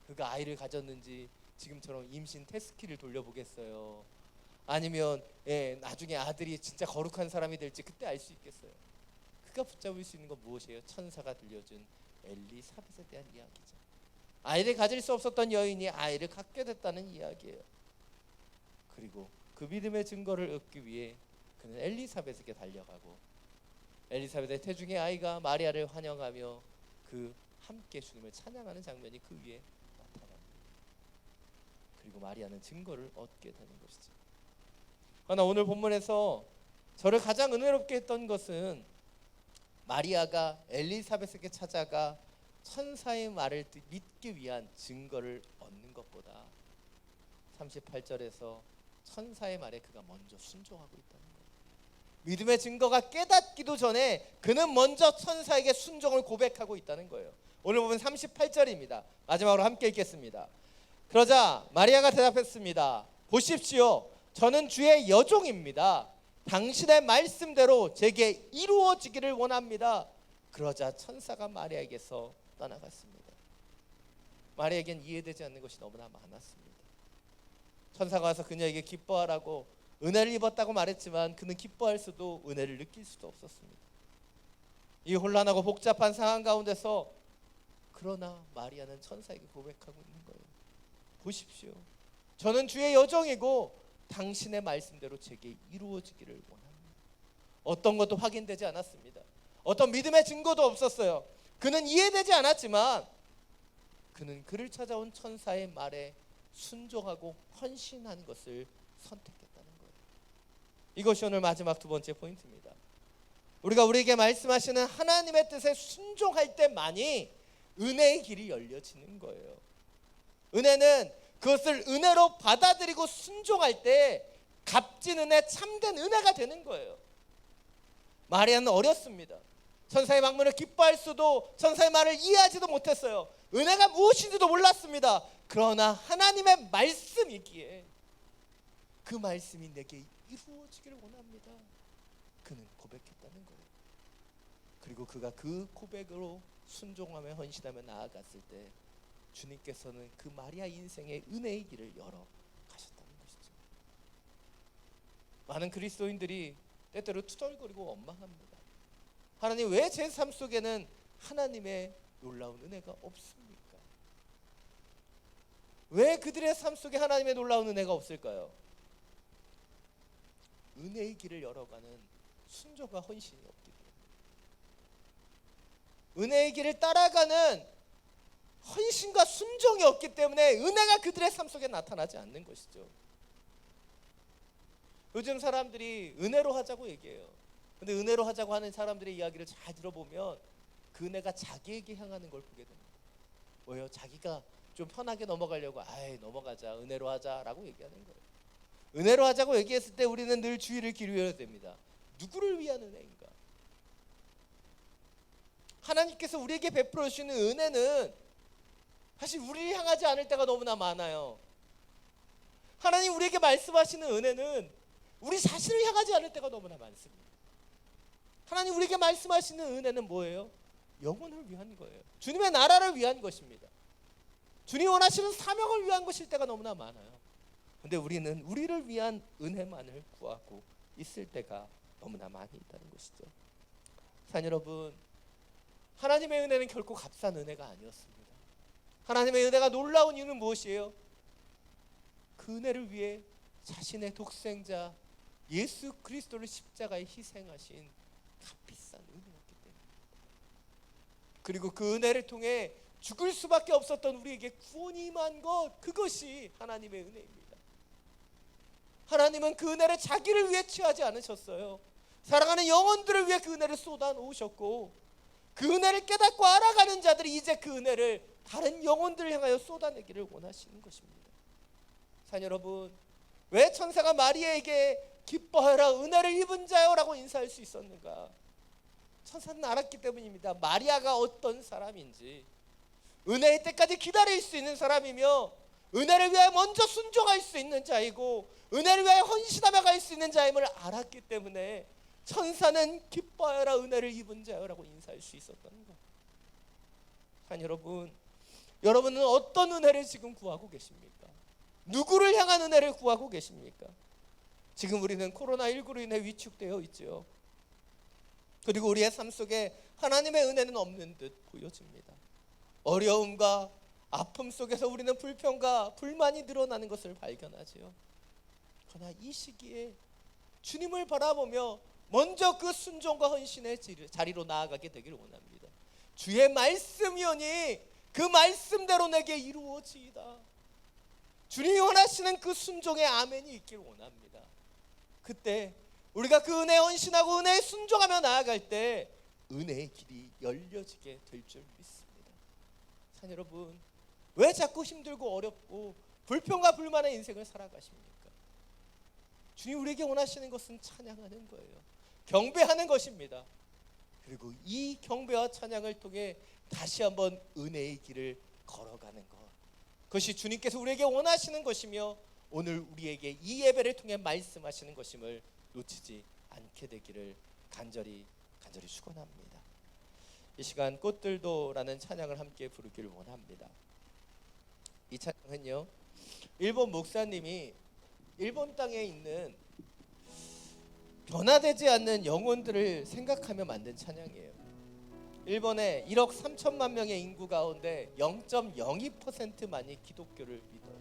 S2: 그가 아이를 가졌는지 지금처럼 임신 테스트키를 돌려보겠어요? 아니면 나중에 아들이 진짜 거룩한 사람이 될지 그때 알 수 있겠어요? 그가 붙잡을 수 있는 건 무엇이에요? 천사가 들려준 엘리사벳에 대한 이야기죠. 아이를 가질 수 없었던 여인이 아이를 갖게 됐다는 이야기예요. 그리고 그 믿음의 증거를 얻기 위해 그는 엘리사벳에게 달려가고 엘리사벳의 태중의 아이가 마리아를 환영하며 그 함께 주님을 찬양하는 장면이 그 위에 나타납니다. 그리고 마리아는 증거를 얻게 되는 것이죠. 그러나 오늘 본문에서 저를 가장 은혜롭게 했던 것은 마리아가 엘리사벳에게 찾아가 천사의 말을 믿기 위한 증거를 얻는 것보다 38절에서 천사의 말에 그가 먼저 순종하고 있다는 거예요. 믿음의 증거가 깨닫기도 전에 그는 먼저 천사에게 순종을 고백하고 있다는 거예요. 오늘 보면 38절입니다. 마지막으로 함께 읽겠습니다. 그러자 마리아가 대답했습니다. 보십시오. 저는 주의 여종입니다. 당신의 말씀대로 제게 이루어지기를 원합니다. 그러자 천사가 마리아에게서 떠나갔습니다. 마리아에겐 이해되지 않는 것이 너무나 많았습니다. 천사가 와서 그녀에게 기뻐하라고 은혜를 입었다고 말했지만 그는 기뻐할 수도 은혜를 느낄 수도 없었습니다. 이 혼란하고 복잡한 상황 가운데서 그러나 마리아는 천사에게 고백하고 있는 거예요. 보십시오. 저는 주의 여종이고 당신의 말씀대로 제게 이루어지기를 원합니다. 어떤 것도 확인되지 않았습니다. 어떤 믿음의 증거도 없었어요. 그는 이해되지 않았지만 그는 그를 찾아온 천사의 말에 순종하고 헌신하는 것을 선택했다는 거예요. 이것이 오늘 마지막 두 번째 포인트입니다. 우리가 우리에게 말씀하시는 하나님의 뜻에 순종할 때만이 은혜의 길이 열려지는 거예요. 은혜는 그것을 은혜로 받아들이고 순종할 때 값진 은혜, 참된 은혜가 되는 거예요. 마리아는 어렸습니다. 천사의 방문을 기뻐할 수도, 천사의 말을 이해하지도 못했어요. 은혜가 무엇인지도 몰랐습니다. 그러나 하나님의 말씀이기에 그 말씀이 내게 이루어지기를 원합니다. 그는 고백했다는 거예요. 그리고 그가 그 고백으로 순종하며 헌신하며 나아갔을 때 주님께서는 그 마리아 인생의 은혜의 길을 열어 가셨다는 것이죠. 많은 그리스도인들이 때때로 투덜거리고 원망합니다. 하나님, 왜 제 삶 속에는 하나님의 놀라운 은혜가 없습니까? 왜 그들의 삶 속에 하나님의 놀라운 은혜가 없을까요? 은혜의 길을 열어가는 순종과 헌신이 없기 때문에, 은혜의 길을 따라가는 헌신과 순종이 없기 때문에 은혜가 그들의 삶 속에 나타나지 않는 것이죠. 요즘 사람들이 은혜로 하자고 얘기해요. 근데 은혜로 하자고 하는 사람들의 이야기를 잘 들어보면 그 은혜가 자기에게 향하는 걸 보게 됩니다. 뭐예요? 자기가 좀 편하게 넘어가려고 넘어가자, 은혜로 하자라고 얘기하는 거예요. 은혜로 하자고 얘기했을 때 우리는 늘 주의를 기울여야 됩니다. 누구를 위한 은혜인가? 하나님께서 우리에게 베풀어 주시는 은혜는 사실 우리를 향하지 않을 때가 너무나 많아요. 하나님 우리에게 말씀하시는 은혜는 우리 자신을 향하지 않을 때가 너무나 많습니다. 하나님 우리에게 말씀하시는 은혜는 뭐예요? 영혼을 위한 거예요. 주님의 나라를 위한 것입니다. 주님 원하시는 사명을 위한 것일 때가 너무나 많아요. 근데 우리는 우리를 위한 은혜만을 구하고 있을 때가 너무나 많이 있다는 것이죠. 사랑 여러분, 하나님의 은혜는 결코 값싼 은혜가 아니었습니다. 하나님의 은혜가 놀라운 이유는 무엇이에요? 그 은혜를 위해 자신의 독생자 예수 그리스도를 십자가에 희생하신 값비싼 은혜였기 때문입니다. 그리고 그 은혜를 통해 죽을 수밖에 없었던 우리에게 구원이 임한 것, 그것이 하나님의 은혜입니다. 하나님은 그 은혜를 자기를 위해 취하지 않으셨어요. 사랑하는 영혼들을 위해 그 은혜를 쏟아 놓으셨고, 그 은혜를 깨닫고 알아가는 자들이 이제 그 은혜를 다른 영혼들을 향하여 쏟아내기를 원하시는 것입니다. 사랑 여러분, 왜 천사가 마리아에게 기뻐하라 은혜를 입은 자요 라고 인사할 수 있었는가? 천사는 알았기 때문입니다. 마리아가 어떤 사람인지, 은혜의 때까지 기다릴 수 있는 사람이며 은혜를 위하여 먼저 순종할 수 있는 자이고 은혜를 위하여 헌신하며 갈 수 있는 자임을 알았기 때문에 천사는 기뻐하라 은혜를 입은 자요라고 인사할 수 있었던 것. 사랑 여러분, 여러분은 어떤 은혜를 지금 구하고 계십니까? 누구를 향한 은혜를 구하고 계십니까? 지금 우리는 코로나19로 인해 위축되어 있죠. 그리고 우리의 삶 속에 하나님의 은혜는 없는 듯 보여집니다. 어려움과 아픔 속에서 우리는 불평과 불만이 늘어나는 것을 발견하지요. 그러나 이 시기에 주님을 바라보며 먼저 그 순종과 헌신의 자리로 나아가게 되기를 원합니다. 주의 말씀이오니 그 말씀대로 내게 이루어지이다. 주님이 원하시는 그 순종의 아멘이 있기를 원합니다. 그때 우리가 그 은혜에 헌신하고 은혜에 순종하며 나아갈 때 은혜의 길이 열려지게 될 줄 믿습니다. 사랑 여러분, 왜 자꾸 힘들고 어렵고 불평과 불만의 인생을 살아가십니까? 주님 우리에게 원하시는 것은 찬양하는 거예요. 경배하는 것입니다. 그리고 이 경배와 찬양을 통해 다시 한번 은혜의 길을 걸어가는 것, 그것이 주님께서 우리에게 원하시는 것이며 오늘 우리에게 이 예배를 통해 말씀하시는 것임을 놓치지 않게 되기를 간절히 축원합니다. 이 시간 꽃들도라는 찬양을 함께 부르기를 원합니다. 이 찬양은요, 일본 목사님이 일본 땅에 있는 변화되지 않는 영혼들을 생각하며 만든 찬양이에요. 일본의 1억 3천만 명의 인구 가운데 0.02%만이 기독교를 믿어요.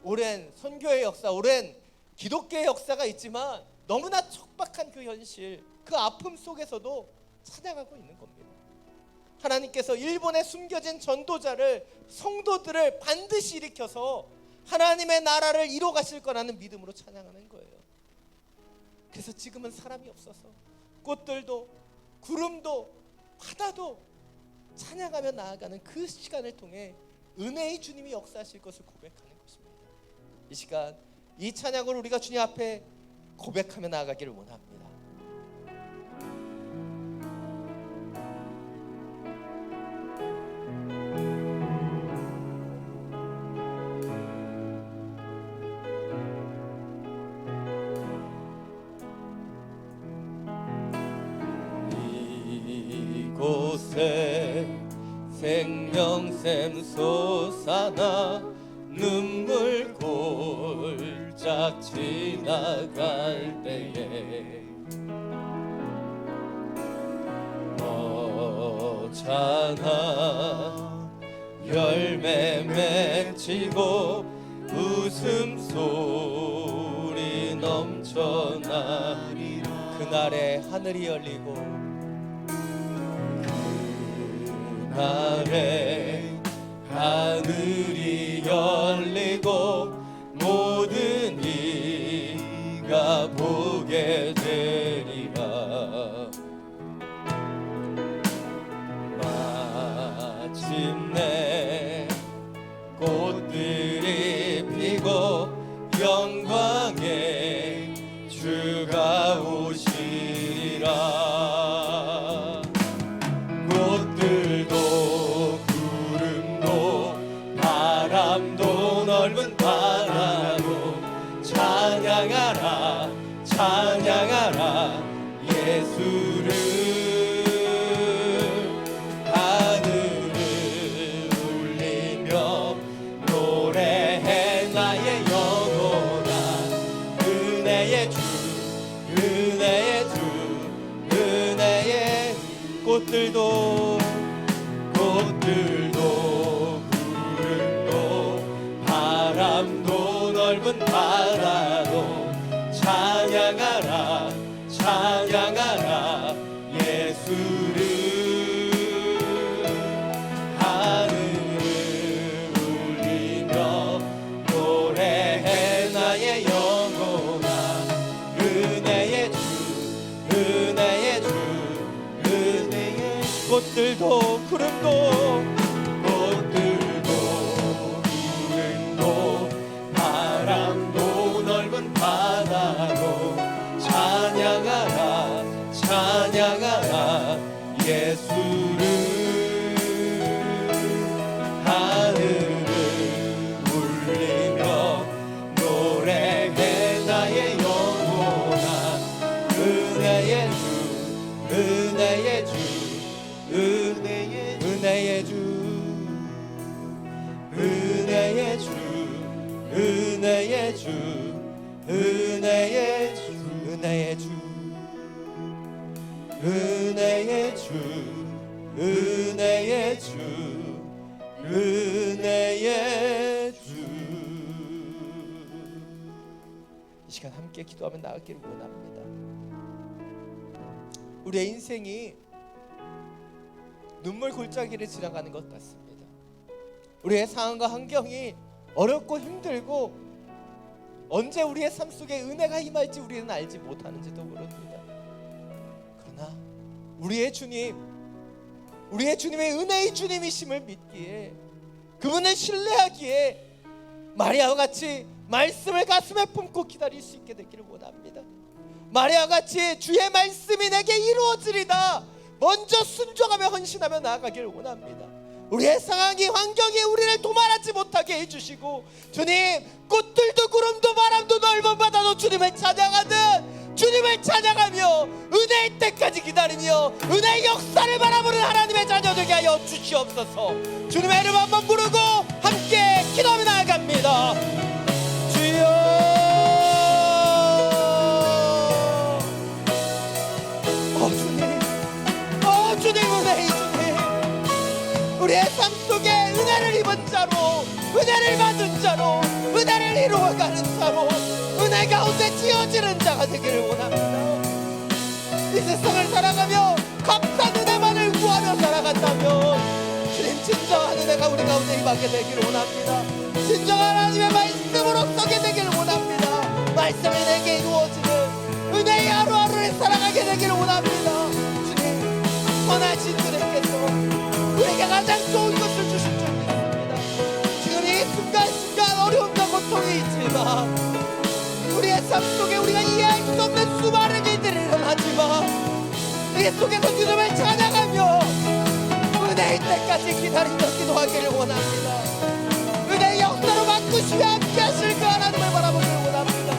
S2: 오랜 선교의 역사, 오랜 기독교의 역사가 있지만 너무나 척박한 그 현실, 그 아픔 속에서도 찬양하고 있는 겁니다. 하나님께서 일본에 숨겨진 전도자를, 성도들을 반드시 일으켜서 하나님의 나라를 이뤄 가실 거라는 믿음으로 찬양하는 거예요. 그래서 지금은 사람이 없어서 꽃들도 구름도 바다도 찬양하며 나아가는 그 시간을 통해 은혜의 주님이 역사하실 것을 고백하는 것입니다. 이 시간 이 찬양을 우리가 주님 앞에 고백하며 나아가기를 원합니다.
S4: 이곳에 생명샘 솟아나 눈물 골짝 지나갈 때에 너잖아 열매 맺히고 웃음소리 넘쳐나리라.
S2: 그날에 하늘이 열리고
S4: 그날에 하늘이 열리고 모든 이가 보게 되리라. 마침내 꽃들이 피고 영광의 주가 오시리라. 꽃들도 구름도 바람도 넓은 바다도 찬양하라 찬양하라 예수
S2: 은혜의 주, 은혜의 주, 은혜의 꽃들도 구름도 바람도 넓은 바다도 찬양하라 찬양하라 예수를. 하늘을 울리며 노래해 나의 영혼아. 은혜의 주, 은혜의 주, 은혜의 꽃들도 구름도 바람도 넓은 바다도 찬양하라 찬양하라 예수를. 하늘을 울리며 노래해 나의 영혼아. 은혜의 주, 은혜의 주, 은혜의 주, 은혜의 주, 은혜의 주, 은혜의 주, 은혜의 주, 은혜의 주, 은혜의 주, 은혜의 주. 이 시간 함께 기도하며 나아가기를 원합니다. 우리의 인생이 눈물 골짜기를 지나가는 것 같습니다. 우리의 상황과 환경이 어렵고 힘들고 언제 우리의 삶 속에 은혜가 임할지 우리는 알지 못하는지도 모릅니다. 그러나 우리의 주님, 우리의 주님의 은혜의 주님이심을 믿기에, 그분을 신뢰하기에 마리아와 같이 말씀을 가슴에 품고 기다릴 수 있게 되기를 원합니다. 마리아와 같이 주의 말씀이 내게 이루어지리다 먼저 순종하며 헌신하며 나아가기를 원합니다. 우리의 상황이 환경이 우리를 도말하지 못하게 해주시고, 주님 꽃들도 구름도 바람도 넓은 바다도 주님을 찬양하듯 주님을 찬양하며 은혜의 때까지 기다리며 은혜의 역사를 바라보는 하나님의 자녀 되게 하여 주시옵소서. 주님의 이름 한번 부르고 함께 기도하며 나아갑니다. 주여, 주님 은혜의 주님, 우리의 삶 속에 은혜를 입은 자로, 은혜를 받은 자로, 은혜를 이루어가는 자로, 은혜 가운데 지어지는 자가 되기를 원합니다. 이 세상을 살아가며 값싼 은혜만을 구하며 살아간다면 주님 진정한 은혜가 우리 가운데 임하게 되기를 원합니다. 진정한 하나님의 말씀으로 서게 되기를 원합니다. 말씀이 내게 이루어지는 은혜의 하루하루를 살아가게 되기를 원합니다. 주님, 선하신 주님께서 우리에게 가장 좋은 것을 주신 줄 믿습니다. 지금 이 순간순간 어려움과 고통이 있지만, 우리의 삶 속에 우리가 이해할 수 없는 수많은 일들이 일어나지만, 이 속에서 주님을 찬양하며 은혜의 때까지 기다리며 기도하기를 원합니다. 은혜의 역사로 바꾸시며 함께 하실 그 하나님을 바라보기를 원합니다.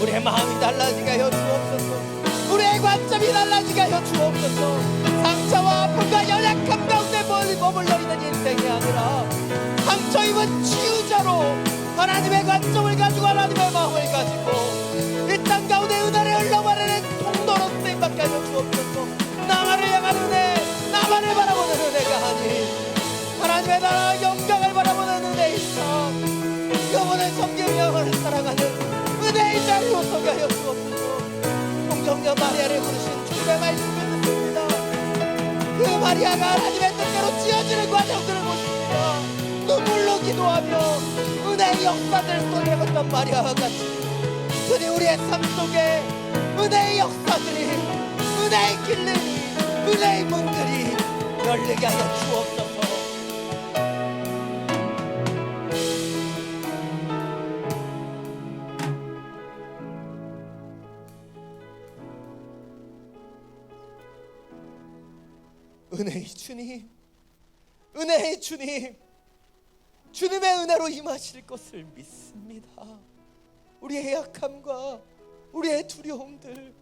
S2: 우리의 마음이 달라지게 하여 주옵소서. 우리의 관점이 달라지게 하여 주옵소서. 상처와 아픔과 연약함 가운데 머물러 있는 인생이 아니라 상처 입은 치유자로 하나님의 관점을 가지고 하나님의 마음을 가지고 이 땅 가운데 은혜를 흘러버리는 통로로 쓰임받게 하여 주옵소서. 나만을 향한 은혜, 나만을 바라보는 은혜가 아닌 하나님의 나라 영광을 바라보는 은혜이사, 영혼을 섬기며 영혼을 사랑하는 은혜의 자리로 서게 하여 주옵소서. 동정녀 마리아를 부르신 주님의 말씀을 듣습니다. 그 마리아가 하나님의 뜻대로 지어지는 과정들을 보십니다. 눈물로 기도하며 은혜의 역사들을 쏟아냈던 마리아와 같이 주님, 우리의 삶 속에 은혜의 역사들이, 은혜의 길들이, 은혜의 문들이 열리게 하여 주옵소서. 은혜의 주님, 은혜의 주님, 주님의 은혜로 임하실 것을 믿습니다. 우리의 약함과 우리의 두려움들,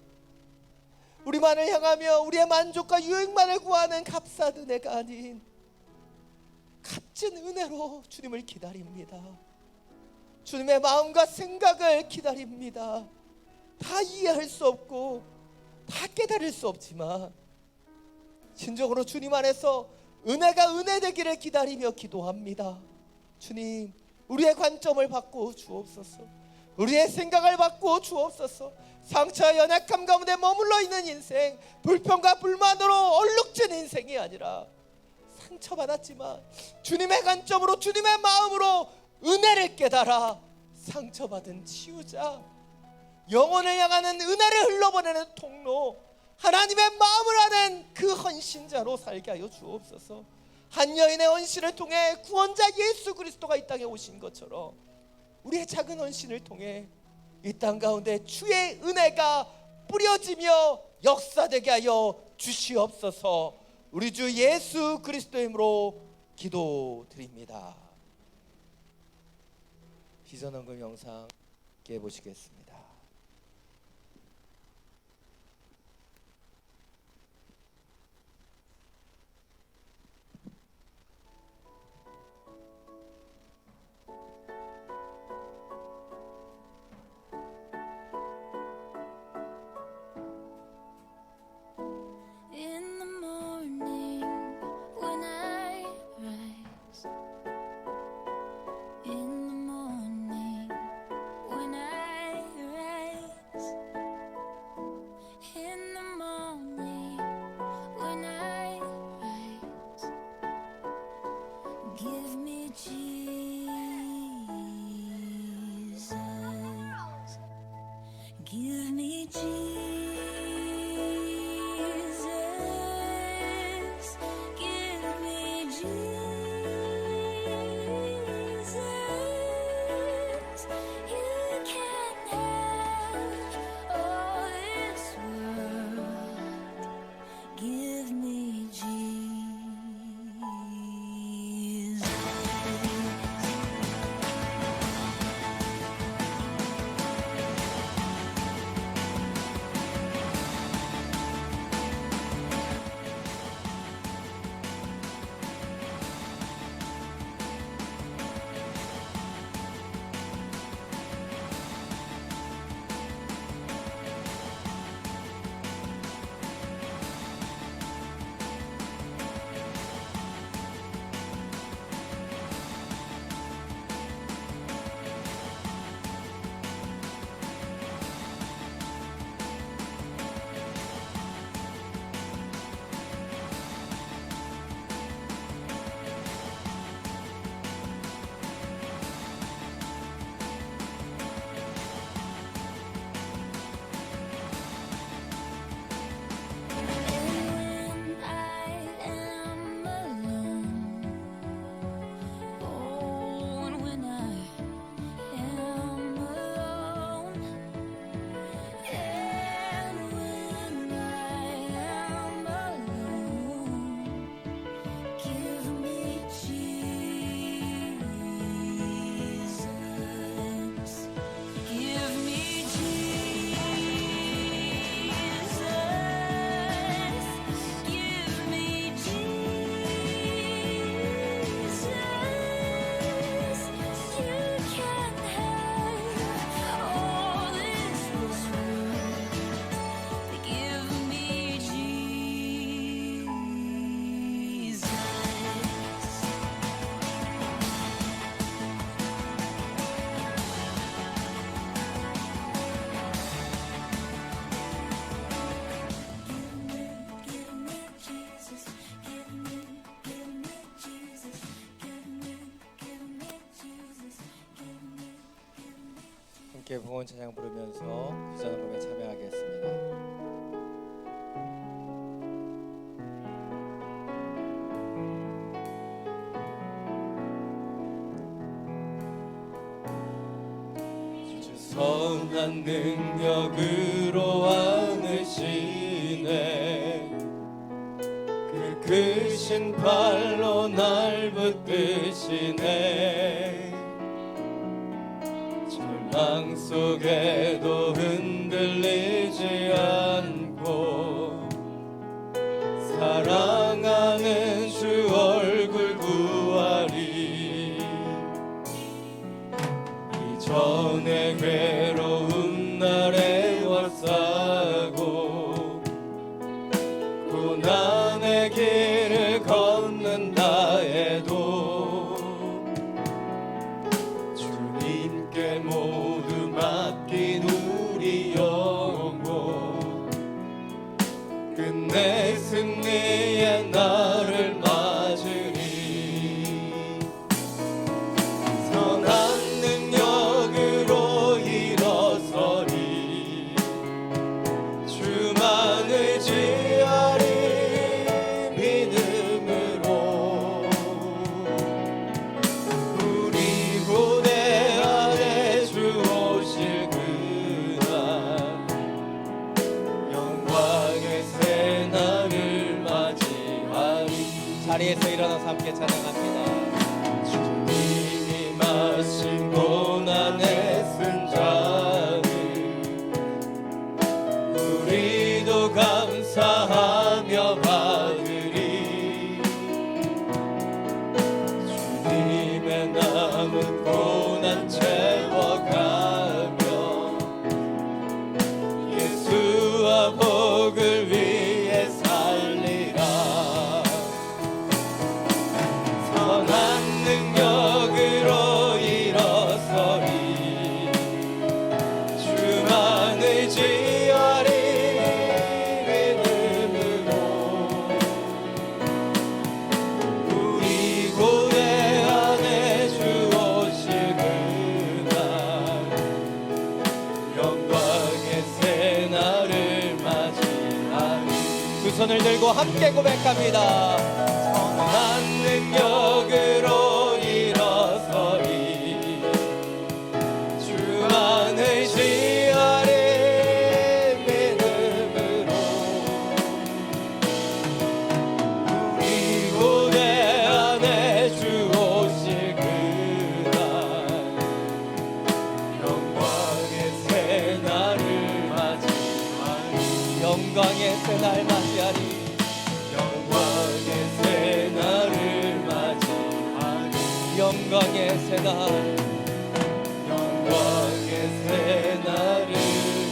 S2: 우리만을 향하며 우리의 만족과 유익만을 구하는 값싼 은혜가 아닌 값진 은혜로 주님을 기다립니다. 주님의 마음과 생각을 기다립니다. 다 이해할 수 없고 다 깨달을 수 없지만 진정으로 주님 안에서 은혜가 은혜되기를 기다리며 기도합니다. 주님, 우리의 관점을 바꾸어 주옵소서. 우리의 생각을 바꾸어 주옵소서. 상처와 연약함 가운데 머물러 있는 인생, 불평과 불만으로 얼룩진 인생이 아니라 상처받았지만 주님의 관점으로, 주님의 마음으로 은혜를 깨달아 상처받은 치유자, 영혼을 향하는 은혜를 흘러보내는 통로, 하나님의 마음을 아는 그 헌신자로 살게 하여 주옵소서. 한 여인의 헌신을 통해 구원자 예수 그리스도가 이 땅에 오신 것처럼 우리의 작은 헌신을 통해 이 땅 가운데 주의 은혜가 뿌려지며 역사되게 하여 주시옵소서. 우리 주 예수 그리스도의 이름으로 기도드립니다. 비전헌금 영상 함께 보시겠습니다.
S5: In the morning when I rise, in the morning when I rise, in the morning when I rise, give me Jesus, give me Jesus.
S2: 함께 봉헌 찬양 부르면서 비전헌금에 참여하겠습니다.
S4: 선한 능력으로 안으시네 그 크신 팔로 날 붙드시네 절망 속에도 흔들리지 않고 사랑하는 주 얼굴 구하리 둘러싸고 고난의 길을 걷는다 해도 주님께 모두 맡긴 우리 영혼 끝내 승리의 날을 맞으리 선한 능력으로 일어서리 주만 의지하리 믿음으로 우리 고대 안에 주 오실 그날 영광의 새 날을 맞이하리
S2: 자리에서 일어나서 함께 찬양합니다.
S4: 주님이 마신 고난의 쓴 잔을 우리도 감사하며 받으리 주님의 남은 고난 채워가며 예수와 복을 위해 살리라 선한 능력으로 일어서리 주만 의지하리 믿음으로 우리 고대 안에 주 오실 그날 영광의 새 날을 맞이하리
S2: 두 손을 들고 함께 고백합니다.
S4: 선한 능력으로 일어서리 주만 의지하리 믿음으로 우리 고대 안에 주 오실 그날 영광의 새 날을 맞이하리
S2: 영광의 새 날 맞이하리.
S4: 영광의 새 날을 맞이하리
S2: 영광의 새 날.
S4: 영광의 새 날을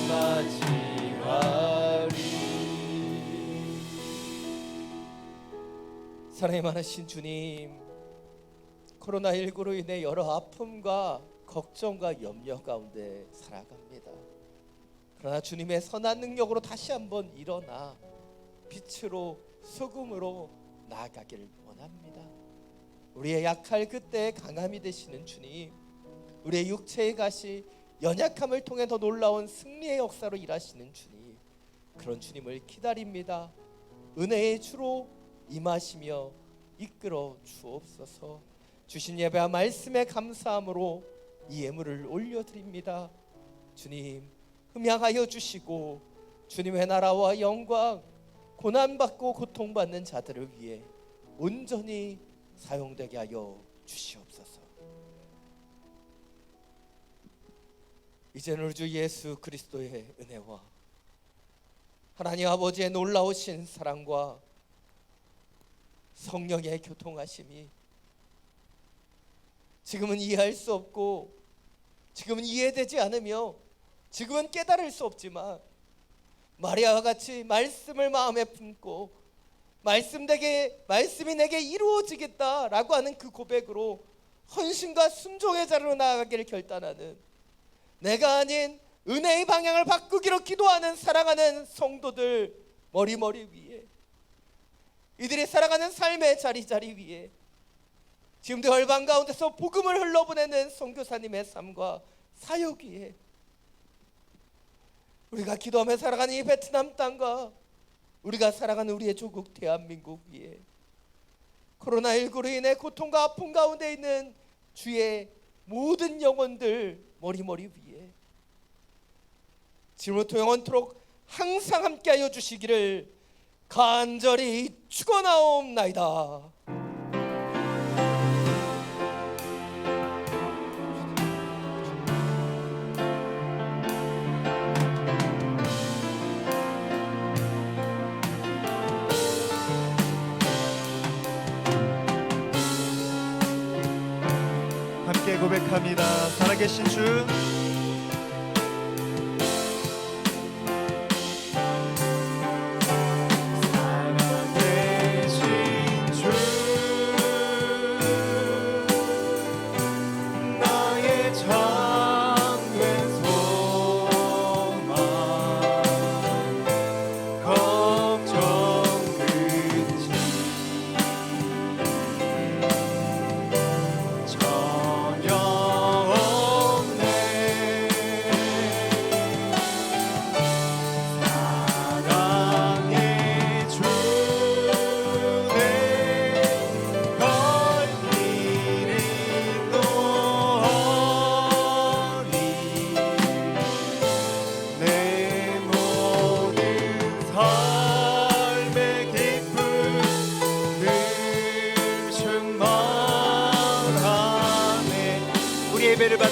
S4: 맞이하리
S2: 사랑이 많으신 주님, 코로나19로 인해 여러 아픔과 걱정과 염려 가운데 살아갑니다. 그러나 주님의 선한 능력으로 다시 한번 일어나 빛으로 소금으로 나아가길 원합니다. 우리의 약할 그때 강함이 되시는 주님, 우리의 육체의 가시 연약함을 통해 더 놀라운 승리의 역사로 일하시는 주님, 그런 주님을 기다립니다. 은혜의 주로 임하시며 이끌어 주옵소서. 주신 예배와 말씀에 감사함으로 이 예물을 올려드립니다. 주님, 흠양하여 주시고 주님의 나라와 영광, 고난받고 고통받는 자들을 위해 온전히 사용되게 하여 주시옵소서. 이제는 우리 주 예수 그리스도의 은혜와 하나님 아버지의 놀라우신 사랑과 성령의 교통하심이 지금은 이해할 수 없고 지금은 이해되지 않으며 지금은 깨달을 수 없지만 마리아와 같이 말씀을 마음에 품고 말씀이 내게 이루어지겠다라고 하는 그 고백으로 헌신과 순종의 자리로 나아가기를 결단하는, 내가 아닌 은혜의 방향을 바꾸기로 기도하는 사랑하는 성도들 머리 위에, 이들이 살아가는 삶의 자리 위에 지금도 열방 가운데서 복음을 흘러보내는 선교사님의 삶과 사역 위에, 우리가 기도하며 살아가는 이 베트남 땅과 우리가 살아가는 우리의 조국 대한민국 위에, 코로나19로 인해 고통과 아픔 가운데 있는 주의 모든 영혼들 머리 위에 지금부터 영원토록 항상 함께하여 주시기를 간절히 축원하옵나이다.
S1: 함께 고백합니다. 살아계신 주,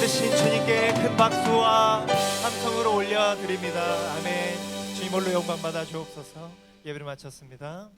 S1: 만드신 주님께 큰 박수와 함성으로 올려드립니다. 아멘. 주님 홀로 영광 받아 주옵소서. 예배를 마쳤습니다.